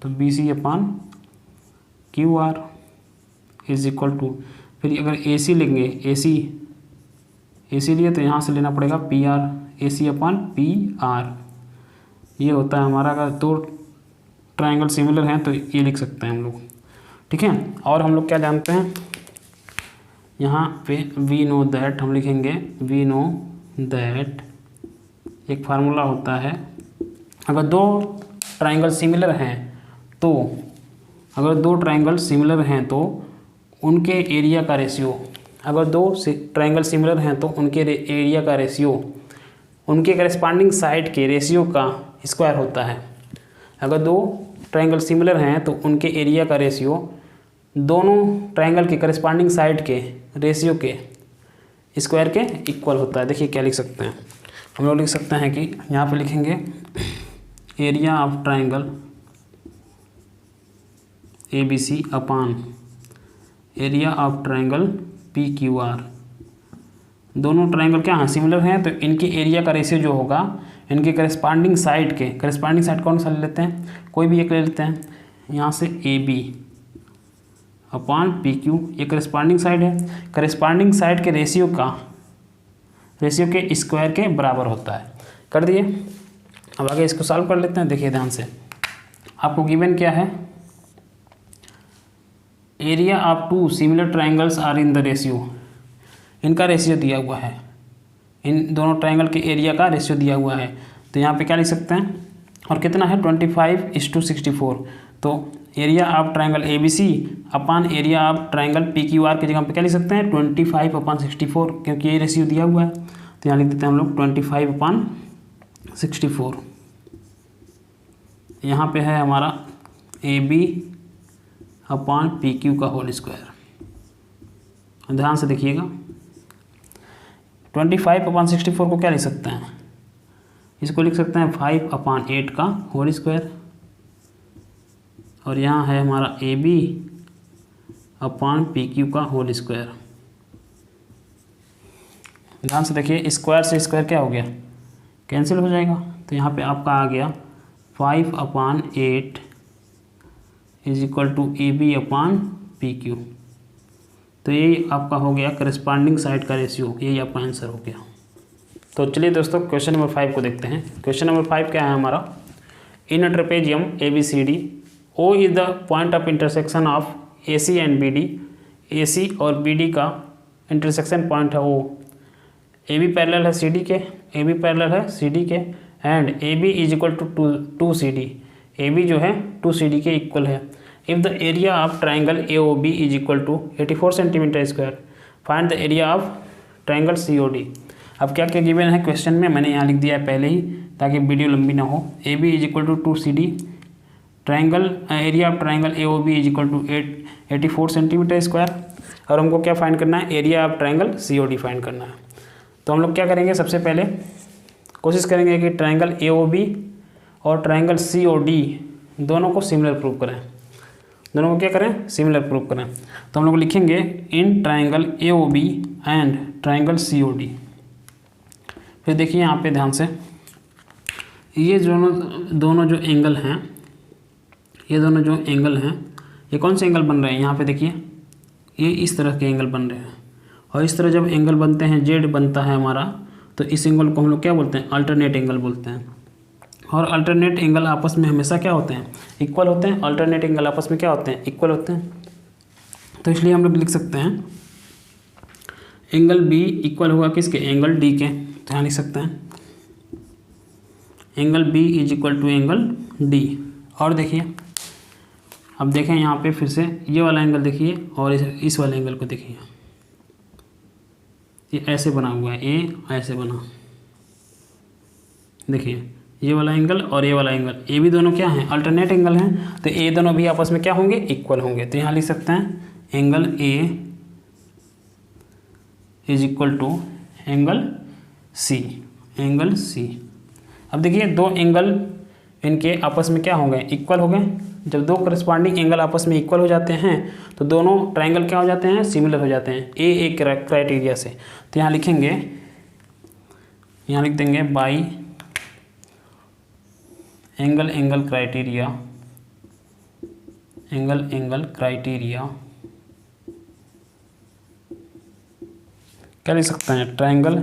तो BC/QR इज इक्वल टू, फिर अगर AC लेंगे, AC लिए तो यहाँ से लेना पड़ेगा PR, AC/PR। ये होता है हमारा, अगर दो ट्राइंगल सिमिलर हैं तो ये लिख सकते हैं हम लोग, ठीक है। और हम लोग क्या जानते हैं, यहाँ पे वी नो दैट हम लिखेंगे, वी नो दैट एक फार्मूला होता है, अगर दो ट्राइंगल सिमिलर हैं तो, अगर दो ट्राइंगल सिमिलर हैं तो उनके एरिया का रेशियो, अगर दो ट्राइंगल सिमिलर हैं तो उनके एरिया का रेशियो उनके करस्पॉन्डिंग साइड के रेशियो का स्क्वायर होता है। अगर दो ट्राइंगल सिमिलर हैं तो उनके एरिया का रेशियो दोनों ट्राइंगल के करस्पॉन्डिंग साइड के रेशियो के स्क्वायर के इक्वल होता है। देखिए क्या लिख सकते हैं, हम लोग लिख सकते हैं कि यहाँ पे लिखेंगे area of triangle ABC upon area of triangle PQR। दोनों ट्राइंगल क्या हैं, सिमिलर हैं, तो इनके एरिया का रेशियो जो होगा इनके करस्पॉन्डिंग साइड के, करस्पॉन्डिंग साइड कौन सा ले लेते हैं, कोई भी एक ले लेते हैं, यहाँ से AB/PQ, ये करस्पॉन्डिंग साइड है, करस्पॉन्डिंग साइड के रेशियो के स्क्वायर के बराबर होता है। कर दिए, अब आगे इसको सॉल्व कर लेते हैं। देखिए ध्यान से, आपको गिवन क्या है, area of 2 similar triangles are in the ratio, इनका रेशियो दिया हुआ है, इन दोनों ट्राइंगल के एरिया का रेशियो दिया हुआ है। तो यहाँ पे क्या लिख सकते हैं, और कितना है 25:64, तो area of triangle ABC upon area of triangle PQR की जगह पे क्या लिख सकते हैं 25/64, क्योंकि ये रेशियो दिया हुआ है। तो यहाँ लिख देते हैं हम लोग 25/64। यहाँ पे है हमारा AB/PQ का होल स्क्वायर। ध्यान से देखिएगा, 25/64 को क्या लिख सकते हैं, इसको लिख सकते हैं 5/8 का होल स्क्वायर, और यहाँ है हमारा AB/PQ का होल स्क्वायर। ध्यान से देखिए, स्क्वायर से स्क्वायर क्या हो गया, कैंसिल हो जाएगा। तो यहाँ पे आपका आ गया 5/8 इज इक्वल टू AB/PQ। तो यही आपका हो गया करस्पॉन्डिंग साइड का रेशियो, यही आपका आंसर हो गया। तो चलिए दोस्तों क्वेश्चन नंबर 5 को देखते हैं। क्वेश्चन नंबर 5 क्या है हमारा, in a trapezium ABCD O is the point of intersection of AC and BD। AC और BD का इंटरसेक्शन पॉइंट है O। AB पैरेलल है CD के, AB पैरेलल है CD के, and AB is equal to 2CD। AB जो है 2CD के इक्वल है। If the area of triangle AOB is equal to 84 centimetre square, find the area of triangle COD। अब क्या क्या गिवन है क्वेश्चन में, मैंने यहाँ लिख दिया है पहले ही ताकि वीडियो लंबी ना हो। AB is equal to 2CD, triangle area of triangle AOB is equal to 84 centimetre square, और हमको क्या फाइंड करना है, area of triangle COD find करना है। तो हम लोग क्या करेंगे, सबसे पहले कोशिश करेंगे कि ट्राइंगल AOB और ट्राइंगल COD दोनों को सिमिलर प्रूव करें, दोनों को क्या करें, सिमिलर प्रूव करें। तो हम लोग लिखेंगे in triangle AOB and triangle COD। फिर देखिए यहाँ पे ध्यान से, ये दोनों जो एंगल हैं, ये दोनों जो एंगल हैं, ये कौन से एंगल बन रहे हैं? यहाँ पे देखिए, ये इस तरह के एंगल बन रहे हैं। और इस तरह जब एंगल बनते हैं, जेड बनता है हमारा, तो इस एंगल को हम लोग क्या बोलते हैं? अल्टरनेट एंगल बोलते हैं। और अल्टरनेट एंगल आपस में हमेशा क्या होते हैं? इक्वल होते हैं। अल्टरनेट एंगल आपस में क्या होते हैं? इक्वल होते हैं। तो इसलिए हम लोग लिख सकते हैं एंगल बी इक्वल होगा किसके? एंगल डी के। तो यहाँ लिख सकते हैं angle B is equal to angle D. और देखिए, अब देखें यहाँ पे फिर से ये वाला एंगल देखिए और इस वाले एंगल को देखिए, ये ऐसे बना हुआ है, ए ऐसे बना। देखिए ये वाला एंगल और ये वाला एंगल, ये भी दोनों क्या हैं? अल्टरनेट एंगल हैं। तो ये दोनों भी आपस में क्या होंगे? इक्वल होंगे। तो यहाँ लिख सकते हैं angle A is equal to angle C, angle C. अब देखिए दो एंगल इनके आपस में क्या हो गए? इक्वल हो गए। जब दो करस्पॉन्डिंग एंगल आपस में इक्वल हो जाते हैं तो दोनों ट्रायंगल क्या हो जाते हैं? सिमिलर हो जाते हैं ए क्राइटेरिया से। तो यहाँ लिखेंगे, यहाँ लिख देंगे by angle criteria, angle criteria क्या लिख सकते हैं? Triangle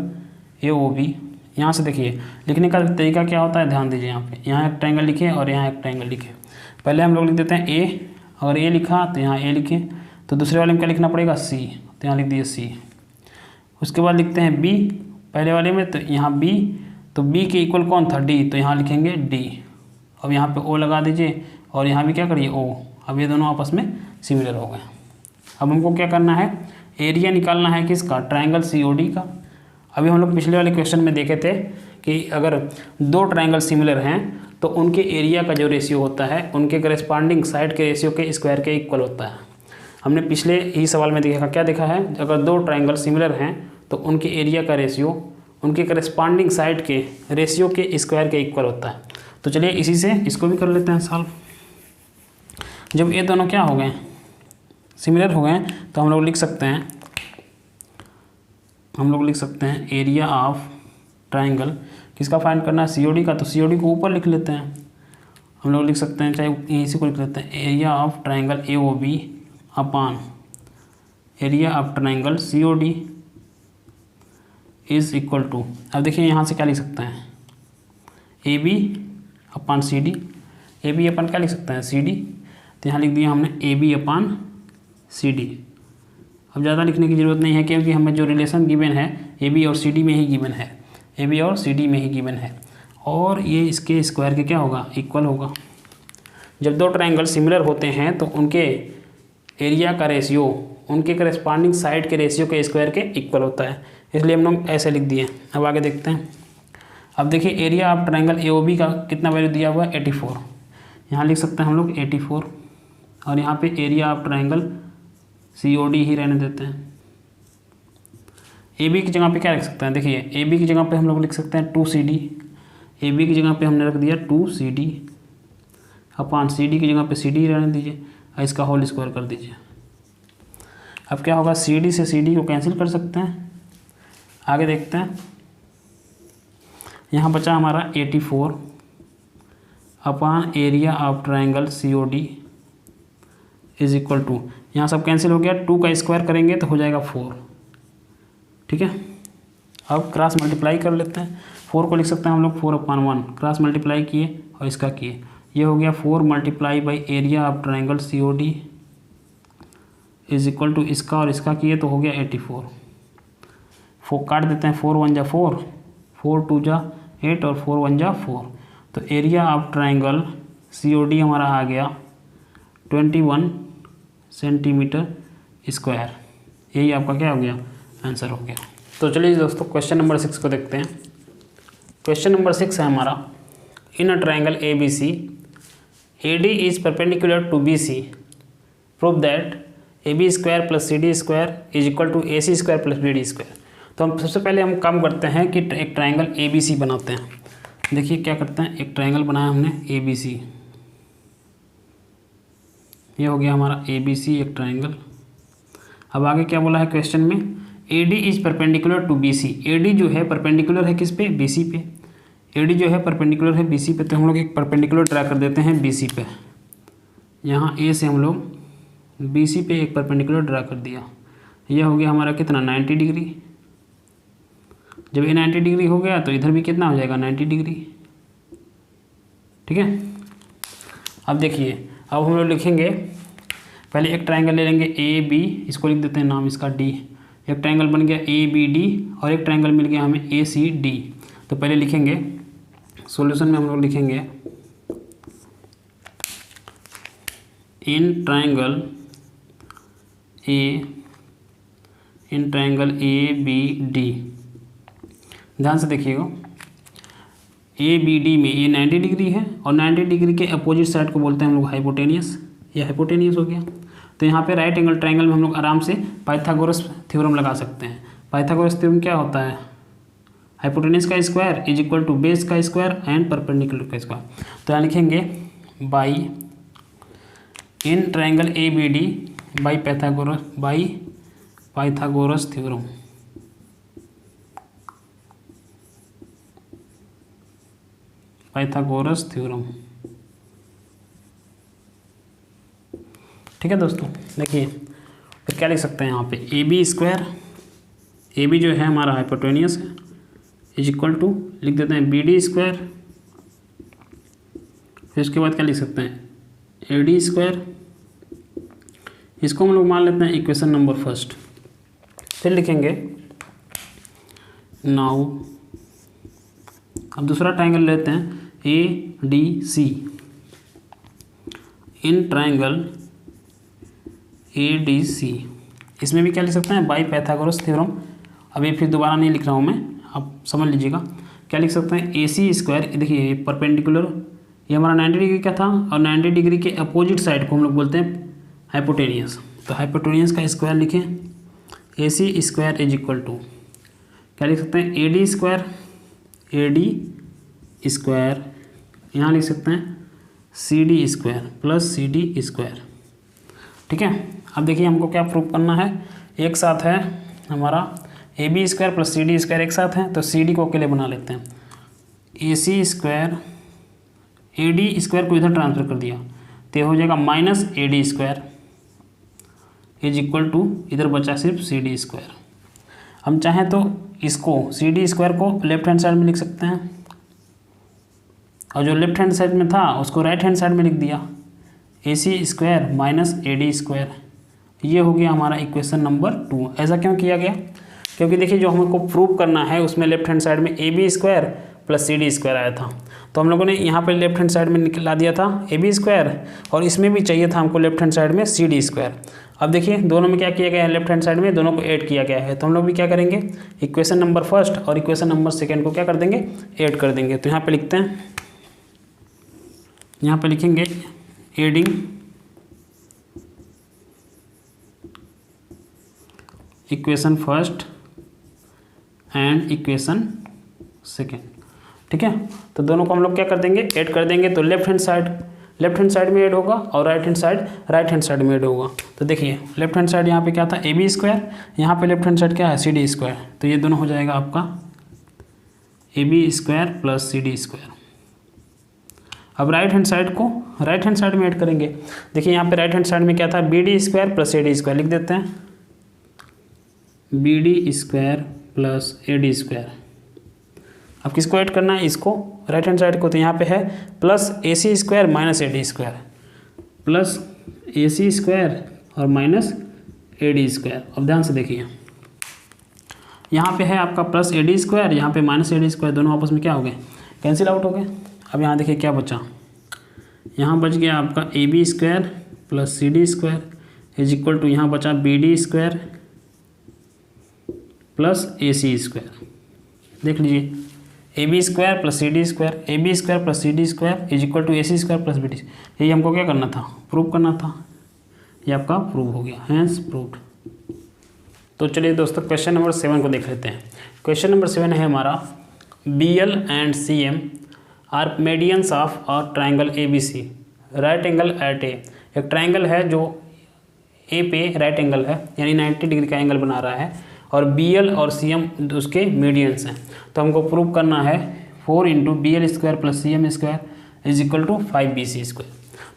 A O B. यहाँ से देखिए लिखने का तरीका क्या होता है, ध्यान दीजिए। यहाँ पे यहाँ एक ट्रायंगल लिखे और यहाँ एक ट्रायंगल लिखे। पहले हम लोग लिख देते हैं ए, अगर ए लिखा तो यहाँ ए लिखे, तो दूसरे वाले में क्या लिखना पड़ेगा? सी। तो यहाँ लिख दिए सी। उसके बाद लिखते हैं बी, पहले वाले में तो यहाँ बी, तो बी के इक्वल कौन था? डी। तो यहाँ लिखेंगे डी। अब यहाँ पे ओ लगा दीजिए और यहाँ भी क्या करिए? ओ। अब ये दोनों आपस में सिमिलर हो गए। अब हमको क्या करना है? एरिया निकालना है किसका? ट्रायंगल सीओडी का। अभी हम लोग पिछले वाले क्वेश्चन में देखे थे कि अगर दो ट्रायंगल सिमिलर हैं तो उनके एरिया का जो रेशियो होता है उनके करस्पॉन्डिंग साइड के रेशियो के स्क्वायर के इक्वल होता है। हमने पिछले ही सवाल में देखा, क्या देखा है? अगर दो ट्रायंगल सिमिलर हैं तो उनके एरिया का रेशियो उनके करस्पॉन्डिंग साइड के रेशियो के स्क्वायर के इक्वल होता है। तो चलिए इसी से इसको भी कर लेते हैं सॉल्व। जब ये दोनों क्या हो गए? सिमिलर हो गए, तो हम लोग लिख सकते हैं एरिया ऑफ ट्रायंगल। किसका फाइंड करना है? सीओडी का। तो सीओडी को ऊपर लिख लेते हैं। हम लोग लिख सकते हैं, चाहे इसी को लिख लेते हैं, area of triangle A O B upon area of triangle C O D is equal to. अब देखिए यहाँ से क्या लिख सकते हैं? A B upon C D. A B upon क्या लिख सकते हैं? C D. तो यहाँ लिख दिया हमने ए बी अपान सी डी। अब ज़्यादा लिखने की ज़रूरत नहीं है क्योंकि हमें जो रिलेशन गिवन है ए बी और सी डी में ही गिवन है, ए बी और सी डी में ही गिवन है। और ये इसके स्क्वायर के क्या होगा? इक्वल होगा। जब दो ट्रायंगल सिमिलर होते हैं तो उनके एरिया का रेशियो उनके करस्पॉन्डिंग साइड के रेशियो के स्क्वायर के इक्वल होता है, इसलिए हम लोग ऐसे लिख दिए। अब आगे देखते हैं। अब देखिए area of triangle A O B का कितना वैल्यू दिया हुआ है? 84। यहाँ लिख सकते हैं हम लोग 84 और यहाँ पे area of triangle C O D ही रहने देते हैं। ए बी की जगह पे क्या लिख सकते हैं? देखिए ए बी की जगह पे हम लोग लिख सकते हैं 2CD। ए बी की जगह पे हमने रख दिया 2CD अपान सी डी की जगह पे सी डी रहने दीजिए और इसका होल स्क्वायर कर दीजिए। अब क्या होगा? सी डी से सी डी को कैंसिल कर सकते हैं। आगे देखते हैं। यहाँ बचा हमारा 84 upon area of triangle C O D is equal to, यहाँ सब कैंसिल हो गया, 2 का स्क्वायर करेंगे तो हो जाएगा 4। ठीक है, अब क्रॉस मल्टीप्लाई कर लेते हैं। 4 को लिख सकते हैं हम लोग 4/1, क्रॉस मल्टीप्लाई किए और इसका किए, ये हो गया 4 multiply by area of triangle C O D is equal to इसका और इसका किए तो हो गया 84। 4 काट देते हैं, 4 1 जा 4, 4 2 जा 8 और 4 1 जा 4। तो area of triangle C O D हमारा आ गया 21 सेंटीमीटर स्क्वायर। यही आपका क्या हो गया? आंसर हो गया। तो चलिए दोस्तों क्वेश्चन नंबर 6 को देखते हैं। क्वेश्चन नंबर 6 है हमारा, in a triangle A B C A D is perpendicular to B C, prove that A B square plus C D square is equal to A C square plus B D square. तो हम सबसे पहले हम काम करते हैं कि एक ट्रायंगल ए बी सी बनाते हैं। देखिए क्या करते हैं, एक ट्रायंगल बनाया हमने ए बी सी, ये हो गया हमारा ए बी सी एक ट्रायंगल। अब आगे क्या बोला है क्वेश्चन में? A D is perpendicular to B C. A D जो है परपेंडिकुलर है किस पे? बी सी पे। AD जो है परपेंडिकुलर है BC पे, तो हम लोग एक परपेंडिकुलर ड्रा कर देते हैं BC पे। यहाँ A से हम लोग BC पे एक परपेंडिकुलर ड्रा कर दिया। यह हो गया हमारा कितना 90 डिग्री। जब ये 90 डिग्री हो गया तो इधर भी कितना हो जाएगा 90 डिग्री। ठीक है, अब देखिए, अब हम लोग लिखेंगे, पहले एक ट्रायंगल ले लेंगे AB, इसको लिख देते हैं नाम इसका D। एक ट्रायंगल बन गया ABD और एक ट्रायंगल मिल गया हमें ACD। तो पहले लिखेंगे, सॉल्यूशन में हम लोग लिखेंगे इन ट्रायंगल ABD। ध्यान से देखिएगा, ABD में ये 90 डिग्री है और 90 डिग्री के अपोजिट साइड को बोलते हैं हम लोग हाइपोटेनियस। ये हाइपोटेनियस हो गया। तो यहाँ पे राइट एंगल ट्रायंगल में हम लोग आराम से पाइथागोरस थ्योरम लगा सकते हैं। पाइथागोरस थ्योरम क्या होता है? हाइपोटेनियस का square is equal to base का स्क्वायर एंड परपेंडिकुलर का स्क्वायर। तो यहाँ लिखेंगे by in triangle ABD by Pythagoras theorem. Pythagoras theorem. ठीक है दोस्तों, देखिए फिर क्या लिख सकते हैं यहाँ पे AB स्क्वायर, AB जो है हमारा हाइपोटेनियस है, इज इक्वल टू लिख देते हैं BD स्क्वायर। फिर उसके बाद क्या लिख सकते हैं AD स्क्वायर। इसको हम लोग मान लेते हैं इक्वेशन नंबर फर्स्ट। फिर लिखेंगे नाउ, अब दूसरा ट्रायंगल लेते हैं ADC। इन ट्रायंगल ADC, इसमें भी क्या लिख सकते हैं बाई पाइथागोरस थ्योरम। अभी फिर दोबारा नहीं लिख रहा हूँ मैं, आप समझ लीजिएगा। क्या लिख सकते हैं AC स्क्वायर, देखिए ये परपेंडिकुलर, ये हमारा 90 डिग्री का था और 90 डिग्री के अपोजिट साइड को हम लोग बोलते हैं हाइपोटेनियस। तो हाइपोटेनियस का स्क्वायर लिखें AC square is equal to क्या लिख सकते हैं AD स्क्वायर, AD स्क्वायर, यहाँ लिख सकते हैं CD square plus CD square. ठीक है, अब देखिए हमको क्या प्रूव करना है। एक साथ है हमारा AB square plus CD square एक साथ है, तो CD को अकेले बना लेते हैं। AC स्क्वायर, AD स्क्वायर को इधर ट्रांसफर कर दिया तो हो जाएगा minus AD square is equal to, इधर बचा सिर्फ CD स्क्वायर। हम चाहें तो इसको CD स्क्वायर को लेफ्ट हैंड साइड में लिख सकते हैं और जो लेफ्ट हैंड साइड में था उसको राइट हैंड साइड में लिख दिया, AC square minus AD square. ये हो गया हमारा इक्वेशन नंबर 2। ऐसा क्यों किया गया? क्योंकि देखिए जो हमको प्रूव करना है उसमें लेफ्ट हैंड साइड में AB square plus CD square आया था, तो हम लोगों ने यहाँ पर लेफ्ट हैंड साइड में निकला दिया था AB स्क्वायर और इसमें भी चाहिए था हमको लेफ्ट हैंड साइड में CD स्क्वायर। अब देखिए दोनों में क्या किया गया है, लेफ्ट हैंड साइड में दोनों को ऐड किया गया है। तो हम लोग भी क्या करेंगे, इक्वेशन नंबर फर्स्ट और इक्वेशन नंबर सेकेंड को क्या कर देंगे, ऐड कर देंगे। तो यहाँ पे लिखते हैं, यहाँ पे लिखेंगे adding equation first and equation second. ठीक है, तो दोनों को हम लोग क्या कर देंगे, ऐड कर देंगे। तो लेफ्ट हैंड साइड में ऐड होगा और राइट हैंड साइड में ऐड होगा। तो देखिए लेफ्ट हैंड साइड यहाँ पे क्या था AB स्क्वायर, यहाँ पे लेफ्ट हैंड साइड क्या है CD स्क्वायर। तो ये दोनों हो जाएगा आपका AB square plus CD square. अब राइट हैंड साइड को राइट हैंड साइड में ऐड करेंगे। देखिए यहाँ पे राइट हैंड साइड में क्या था, BD square plus AD square लिख देते हैं, BD square plus AD square. अब किसको ऐड करना है, इसको राइट हैंड साइड को। तो यहाँ पे है plus AC square minus AD square, plus AC square और माइनस AD स्क्वायर। अब ध्यान से देखिए, यहाँ पे है आपका प्लस AD स्क्वायर, यहाँ पे माइनस AD स्क्वायर, दोनों आपस में क्या हो गए, कैंसिल आउट हो गए। अब यहाँ देखिए क्या बचा, यहाँ बच गया आपका AB square plus CD square is equal to यहाँ बचा BD square plus AC square. देख लीजिए AB square plus CD square, AB square plus CD square is equal to AC square plus BD। यही हमको क्या करना था, प्रूव करना था। ये आपका प्रूव हो गया, हैंस प्रूव्ड। तो चलिए दोस्तों क्वेश्चन नंबर 7 को देख लेते हैं। क्वेश्चन नंबर 7 है हमारा, BL and CM are medians of a triangle ABC right angle at A. एक ट्राइंगल है जो A पे राइट एंगल है, यानी 90 डिग्री का एंगल बना रहा है, और BL और CM उसके मीडियंस हैं। तो हमको प्रूव करना है 4 into BL² plus CM² is equal to 5BC²।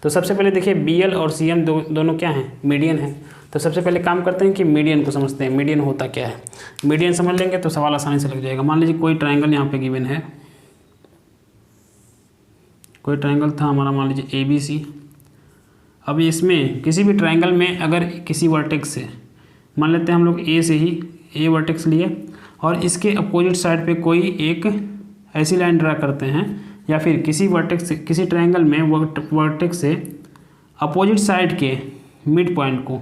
तो सबसे पहले देखिए BL और CM दोनों क्या हैं, मीडियन है। तो सबसे पहले काम करते हैं कि मीडियन को समझते हैं, मीडियन होता क्या है। मीडियन समझ लेंगे तो सवाल आसानी से लग जाएगा। मान लीजिए कोई ट्रायंगल यहाँ पे गिवन है, कोई ट्रायंगल था हमारा, मान लीजिए ABC। अब इसमें किसी भी ट्रायंगल में अगर किसी वर्टेक्स से, मान लेते हैं हम लोग A से ही A वर्टेक्स लिए और इसके अपोजिट साइड पे कोई एक ऐसी लाइन ड्रा करते हैं, या फिर किसी वर्टेक्स से, किसी ट्रायंगल में वर्टेक्स से अपोजिट साइड के मिड पॉइंट को,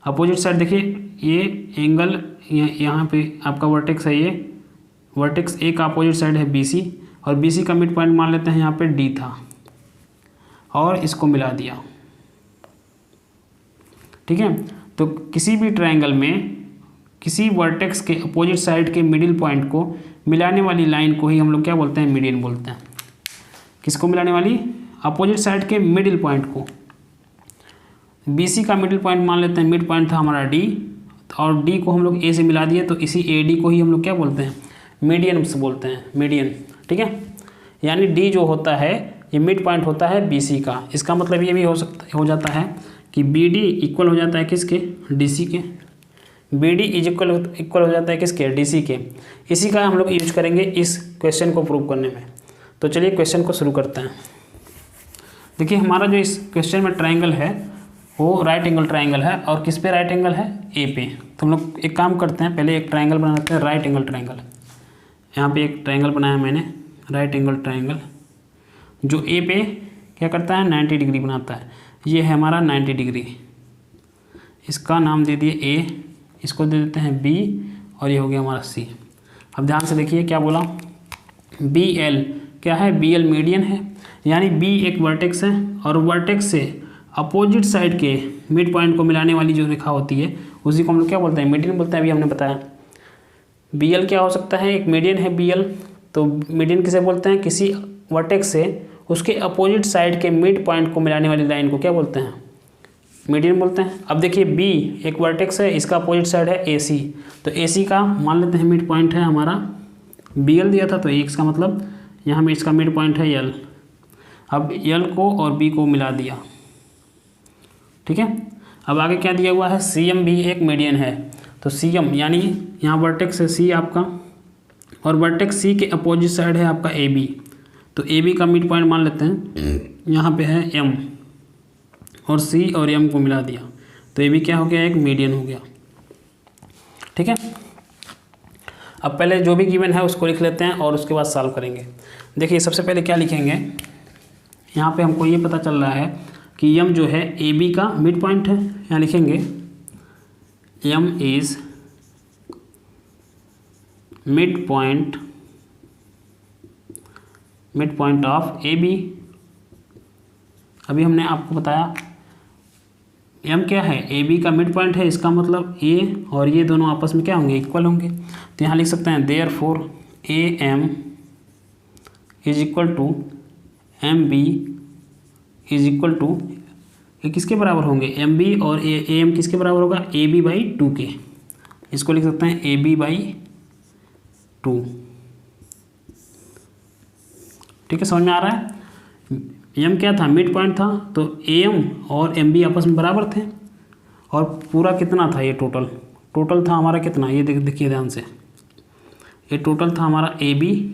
अपोजिट साइड देखिए ये एंगल यहाँ पे आपका वर्टेक्स है, ये वर्टेक्स A का अपोजिट साइड है BC और BC का मिड पॉइंट मान लेते हैं यहाँ पे D था और इसको मिला दिया, ठीक है। तो किसी भी ट्रायंगल में किसी वर्टेक्स के अपोजिट साइड के मिडिल पॉइंट को मिलाने वाली लाइन को ही हम लोग क्या बोलते हैं, मीडियन बोलते हैं। किसको मिलाने वाली, अपोजिट साइड के मिडिल पॉइंट को। BC का मिडिल पॉइंट मान लेते हैं, मिड पॉइंट था हमारा D और D को हम लोग A से मिला दिए, तो इसी AD को ही हम लोग क्या बोलते हैं, मीडियन से बोलते हैं, मीडियन, ठीक है। यानी D जो होता है ये मिड पॉइंट होता है BC का। इसका मतलब ये भी हो जाता है कि BD इक्वल हो जाता है किसके, DC के। BD इक्वल हो जाता है किसके, DC के। इसी का हम लोग यूज करेंगे इस क्वेश्चन को प्रूव करने में। तो चलिए क्वेश्चन को शुरू करते हैं। देखिए हमारा जो इस क्वेश्चन में ट्रायंगल है वो राइट एंगल ट्रायंगल है, और किस पे राइट एंगल है, A पे। तो हम लोग एक काम करते हैं, पहले एक ट्रायंगल बना लेते हैं, राइट एंगल ट्रायंगल। यहाँ पे एक ट्रायंगल बनाया मैंने, राइट एंगल ट्रायंगल, जो A पे क्या करता है, 90 डिग्री बनाता है। ये है हमारा 90 डिग्री, इसका नाम दे दिए A, इसको दे देते हैं B और ये हो गया हमारा C। अब ध्यान से देखिए क्या बोला, BL क्या है, BL मीडियन है, यानी B एक वर्टेक्स है और वर्टेक्स से अपोजिट साइड के मिड पॉइंट को मिलाने वाली जो रेखा होती है उसी को हम लोग क्या बोलते हैं, मीडियन बोलते हैं। अभी हमने बताया BL क्या हो सकता है, एक मीडियन है BL। तो मीडियन किसे बोलते हैं, किसी वर्टेक्स से उसके अपोजिट साइड के मिड पॉइंट को मिलाने वाली लाइन को क्या बोलते हैं, मीडियन बोलते हैं। अब देखिए B एक वर्टेक्स है, इसका अपोजिट साइड है AC। तो AC का मान लेते हैं मिड पॉइंट है हमारा, BL दिया था तो इसका मतलब यहाँ में इसका मिड पॉइंट है L। अब L को और B को मिला दिया, ठीक है। अब आगे क्या दिया हुआ है, CM भी एक मीडियन है। तो CM यानी यहाँ वर्टेक्स है C आपका, और वर्टेक्स C के अपोजिट साइड है आपका AB। तो AB का मिड पॉइंट मान लेते हैं, यहाँ पे है M, और C और M को मिला दिया तो AB क्या हो गया, एक मीडियन हो गया, ठीक है। अब पहले जो भी गिवन है उसको लिख लेते हैं और उसके बाद सॉल्व करेंगे। देखिए सबसे पहले क्या लिखेंगे, यहाँ पे हमको ये पता चल रहा है कि M जो है AB का मिड पॉइंट है। यहाँ लिखेंगे M is mid point of AB। अभी हमने आपको बताया M क्या है, AB का मिड पॉइंट है, इसका मतलब A और ये दोनों आपस में क्या होंगे, इक्वल होंगे। तो यहाँ लिख सकते हैं therefore AM is equal to MB is equal to, ये किसके बराबर होंगे, MB और AM किसके बराबर होगा, AB/2 के। इसको लिख सकते हैं AB/2, ठीक है। समझ में आ रहा है, M क्या था, मिड पॉइंट था, तो AM और MB आपस में बराबर थे। और पूरा कितना था, ये टोटल था हमारा कितना, ये देखिए ध्यान से, ये टोटल था हमारा AB,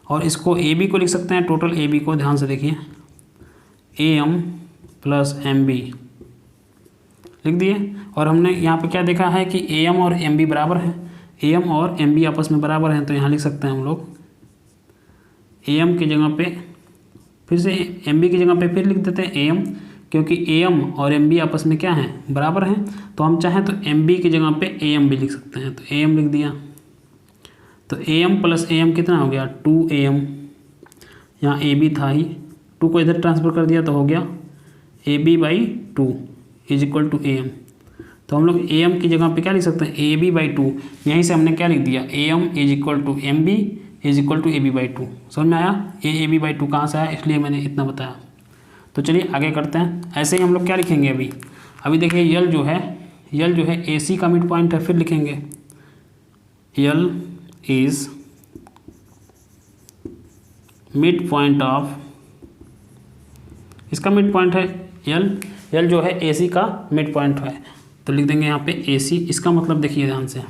और इसको AB को लिख सकते हैं, टोटल AB को ध्यान से देखिए AM प्लस MB लिख दिए। और हमने यहाँ पे क्या देखा है कि AM और MB बराबर है, AM और MB आपस में बराबर हैं। तो यहाँ लिख सकते हैं हम लोग AM की जगह पे फिर से MB की जगह पे फिर लिख देते हैं AM, क्योंकि AM और MB आपस में क्या हैं, बराबर हैं। तो हम चाहें तो MB की जगह पे AM भी लिख सकते हैं, तो AM लिख दिया। तो AM प्लस AM कितना हो गया, 2AM। यहाँ AB था ही, 2 को इधर ट्रांसफर कर दिया तो हो गया AB/2 is equal to AM। तो हम लोग AM की जगह पे क्या लिख सकते हैं, AB/2। यहीं से हमने क्या लिख दिया, AM is equal to MB is equal to AB/2। समझ में आया, ये AB/2 कहाँ से आया, इसलिए मैंने इतना बताया। तो चलिए आगे करते हैं। ऐसे ही हम लोग क्या लिखेंगे, अभी देखिए L जो है AC का मिड पॉइंट है, फिर लिखेंगे L is mid point of, इसका मिड पॉइंट है एल, एल जो है ए सी का मिड पॉइंट है, तो लिख देंगे यहाँ पे ए सी। इसका मतलब देखिए ध्यान से,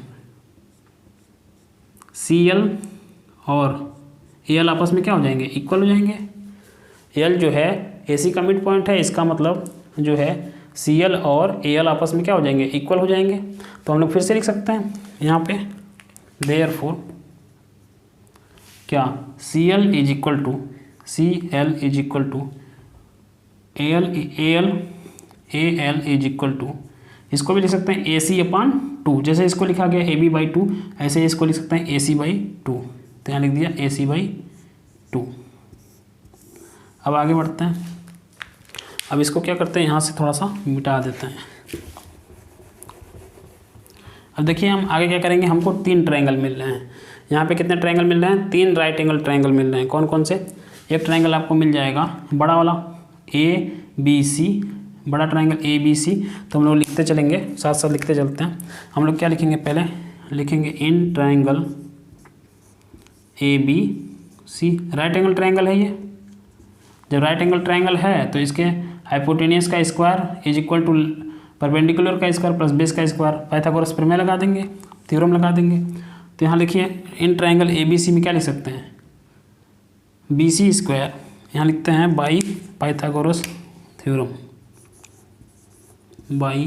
सी एल और ए एल आपस में क्या हो जाएंगे, इक्वल हो जाएंगे। एल जो है ए सी का मिड पॉइंट है, इसका मतलब जो है सी एल और ए एल आपस में क्या हो जाएंगे, इक्वल हो जाएंगे। तो हम लोग फिर से लिख सकते हैं यहाँ पे, देयरफॉर क्या, C L is equal to, C L is equal to A L is equal to, इसको भी लिख सकते हैं ए सी अपान टू, जैसे इसको लिखा गया ए बी बाई टू, ऐसे इसको लिख सकते हैं ए सी बाई टू। तो यहाँ लिख दिया ए सी बाई टू। अब आगे बढ़ते हैं, अब इसको क्या करते हैं, यहाँ से थोड़ा सा मिटा देते हैं। अब देखिए हम आगे क्या करेंगे, हमको 3 ट्रायंगल मिल रहे हैं। यहाँ पे कितने ट्रायंगल मिल रहे हैं, 3 राइट एंगल ट्रायंगल मिल रहे हैं। कौन कौन से, एक ट्रायंगल आपको मिल जाएगा बड़ा वाला ए बी सी, बड़ा ट्रायंगल ए बी सी। तो हम लोग लिखते चलेंगे, साथ साथ लिखते चलते हैं। हम लोग क्या लिखेंगे, पहले लिखेंगे in triangle A B C, right angle triangle है ये। जब राइट एंगल ट्रायंगल है तो इसके हाइपोटेनियस का square is equal to perpendicular का स्क्वायर प्लस बेस का स्क्वायर, पाइथागोरस प्रमेय लगा देंगे, थ्योरम लगा देंगे। तो यहाँ लिखिए इन ट्रायंगल ए बी सी में क्या लिख सकते हैं, बी सी स्क्वायर, यहाँ लिखते हैं by Pythagoras theorem, by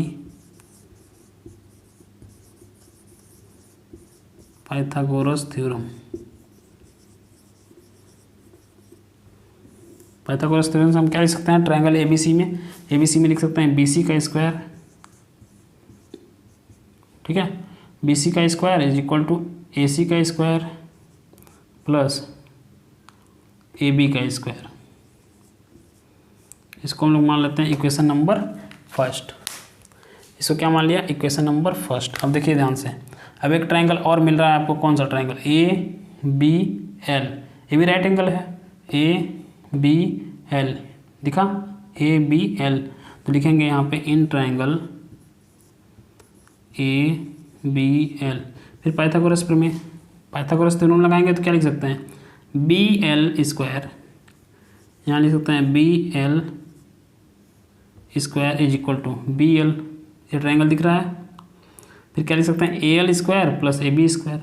Pythagoras theorem. Pythagoras theorem से हम क्या लिख सकते हैं, ट्रायंगल एबीसी में, एबीसी में लिख सकते हैं बीसी का स्क्वायर, ठीक है, बीसी का square is equal to AC का स्क्वायर प्लस ए बी का स्क्वायर। इसको हम लोग मान लेते हैं इक्वेशन नंबर फर्स्ट। इसको क्या मान लिया, इक्वेशन नंबर फर्स्ट। अब देखिए ध्यान से, अब एक ट्रायंगल और मिल रहा है आपको, कौन सा ट्रायंगल, ए बी एल, ये भी राइट एंगल है, ए बी एल दिखा, ए बी एल। तो लिखेंगे यहाँ पे in triangle A B L, फिर पाइथागोरस प्रमेय, पाइथागोरस थ्योरम लगाएंगे तो क्या लिख सकते हैं, बी एल स्क्वायर, यहाँ लिख सकते हैं B L square is equal to B L, ये ट्रायंगल दिख रहा है। फिर क्या लिख सकते हैं, A L square plus A B square,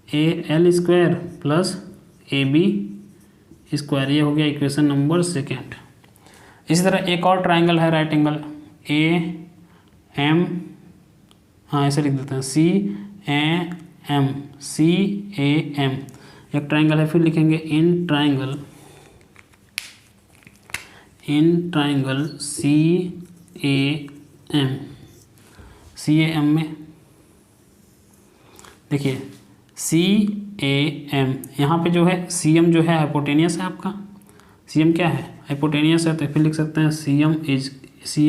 A L square plus A B square, ये हो गया इक्वेशन नंबर सेकेंड। इसी तरह एक और ट्रायंगल है राइट एंगल ए एम, हाँ ऐसे लिख देते हैं C A M, C A M एक ट्रायंगल है। फिर लिखेंगे in triangle C A M, C A M में देखिए सी ए एम, यहाँ पे जो है सी एम जो है हाइपोटेनियस है आपका, सी एम क्या है, हाइपोटेनियस है। तो फिर लिख सकते हैं C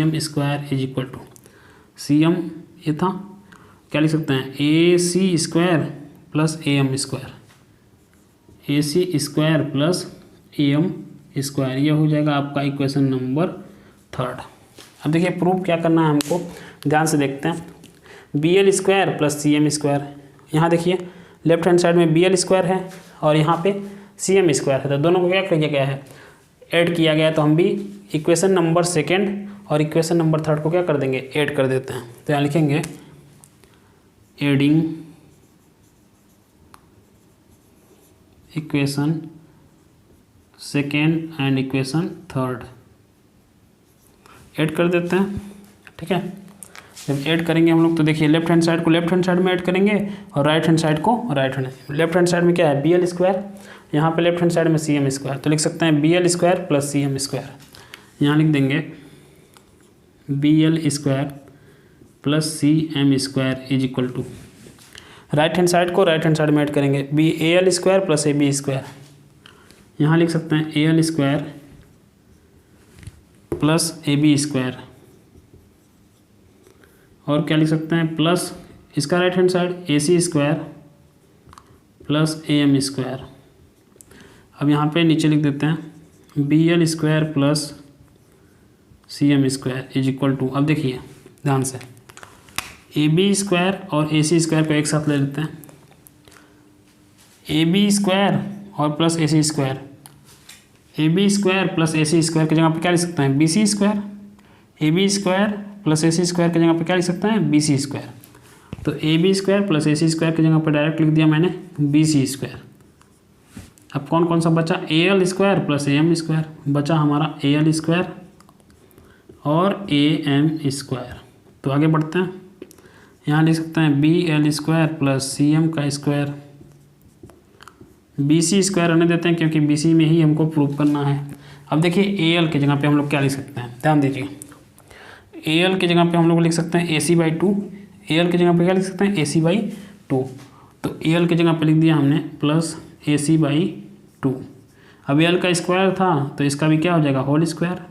M square is equal to C M, ये था, क्या लिख सकते हैं A C square plus A M square, A C square plus A M square, ये हो जाएगा आपका इक्वेशन नंबर थर्ड। अब देखिए प्रूफ क्या करना है हमको, ध्यान से देखते हैं, B L square plus C M square, यहाँ देखिए लेफ्ट हैंड साइड में बी एल स्क्वायर है और यहाँ पे सी एम स्क्वायर है, तो दोनों को क्या किया गया है, ऐड किया गया है। तो हम भी इक्वेशन नंबर सेकेंड और इक्वेशन नंबर थर्ड को क्या कर देंगे, ऐड कर देते हैं। तो यहाँ लिखेंगे adding equation second and equation third, add कर देते हैं, ठीक है। जब ऐड करेंगे हम लोग तो देखिए लेफ्ट हैंड साइड को लेफ्ट हैंड साइड में ऐड करेंगे और राइट हैंड साइड को right hand, left hand side में क्या है बी एल स्क्वायर, यहाँ पे लेफ्ट हैंड साइड में सी एम स्क्वायर, तो लिख सकते हैं B L square plus C M square, यहाँ लिख देंगे B L square plus C M square is equal to, right hand side को राइट हैंड साइड में ऐड करेंगे B A L square plus A B square, यहाँ लिख सकते हैं A L square plus A B square, और क्या लिख सकते हैं प्लस इसका right hand side A C square plus A M square. अब यहाँ पे नीचे लिख देते हैं B L square plus C M square is equal to, अब देखिए ध्यान से ए बी स्क्वायर और ए सी स्क्वायर को एक साथ ले लेते हैं, ए बी स्क्वायर और plus A C square, A B square plus A C square की जगह पे क्या लिख सकते हैं, B C square. A B square plus A C square की जगह पे क्या लिख सकते हैं, बी सी स्क्वायर। तो A B square plus A C square की जगह पे डायरेक्ट लिख दिया मैंने बी सी स्क्वायर। अब कौन कौन सा बचा, A L square plus A M square, बचा हमारा ए एल स्क्वायर और ए एम स्क्वायर। तो आगे बढ़ते हैं, यहाँ लिख सकते हैं B L square plus C M का स्क्वायर। बी सी स्क्वायर रहने देते हैं क्योंकि बी सी में ही हमको प्रूव करना है। अब देखिए ए एल की जगह पे हम लोग क्या लिख सकते हैं, ध्यान दीजिए। ए एल की जगह पे हम लोग लिख सकते हैं A C by two. A L की जगह पे क्या लिख सकते हैं, ए सी बाई टू। तो ए एल की जगह पे लिख दिया हमने plus A C by two. अब ए एल का स्क्वायर था तो इसका भी क्या हो जाएगा, होल स्क्वायर।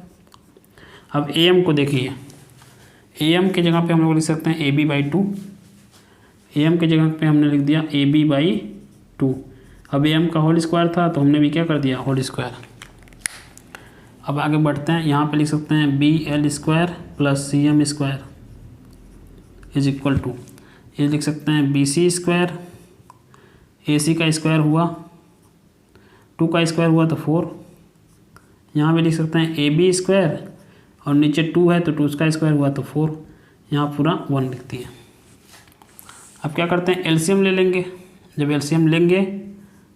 अब ए एम को देखिए, ए एम की जगह पे हम लोग लिख सकते हैं A B by two. A M की जगह पे हमने लिख दिया ए बी बाई टू। अब ए एम का होल स्क्वायर था तो हमने भी क्या कर दिया, होल स्क्वायर। अब आगे बढ़ते हैं, यहाँ पे लिख सकते हैं B L square plus C M square is equal to, ये लिख सकते हैं बी सी स्क्वायर, ए सी का स्क्वायर हुआ, टू का स्क्वायर हुआ तो 4। यहाँ पे लिख सकते हैं ए बी स्क्वायर और नीचे 2 है तो 2 का स्क्वायर हुआ तो 4, यहाँ पूरा 1 लिख दिया। अब क्या करते हैं, एलसीएम ले लेंगे। जब एलसीएम लेंगे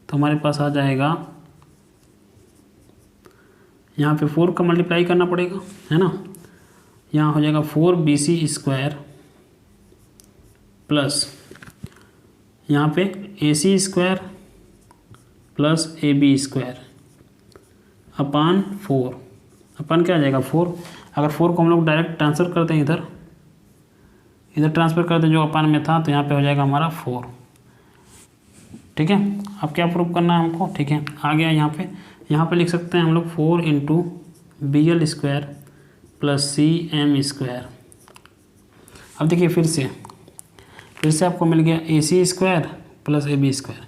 तो हमारे पास आ जाएगा, यहाँ पे 4 का मल्टीप्लाई करना पड़ेगा, है ना। यहाँ हो जाएगा 4 बी सी स्क्वायर प्लस यहाँ पे A C square plus A B square upon 4। अपन क्या आ जाएगा 4। अगर 4 को हम लोग डायरेक्ट ट्रांसफ़र करते हैं इधर ट्रांसफ़र करते हैं जो अपान में था, तो यहाँ पे हो जाएगा हमारा 4। ठीक है, अब क्या प्रूव करना है हमको, ठीक है आ गया। यहाँ पे लिख सकते हैं हम लोग 4 into B L square plus C M square. अब देखिए फिर से आपको मिल गया A C square plus A B square.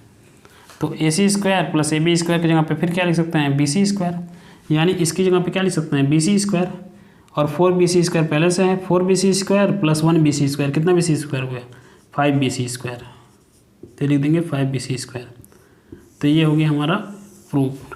तो A C square plus A B square की जगह पे फिर क्या लिख सकते हैं, बी सी स्क्वायर। यानी इसकी जगह पे क्या लिख सकते हैं, बी सी स्क्वायर। और 4 बी सी स्क्वायर पहले से है, 4 B C square plus 1 B C square, कितना बी सी स्क्वायर हुआ, 5 बी सी स्क्वायर। तो लिख देंगे 5 बी सी स्क्वायर। तो ये हो गया हमारा प्रूफ।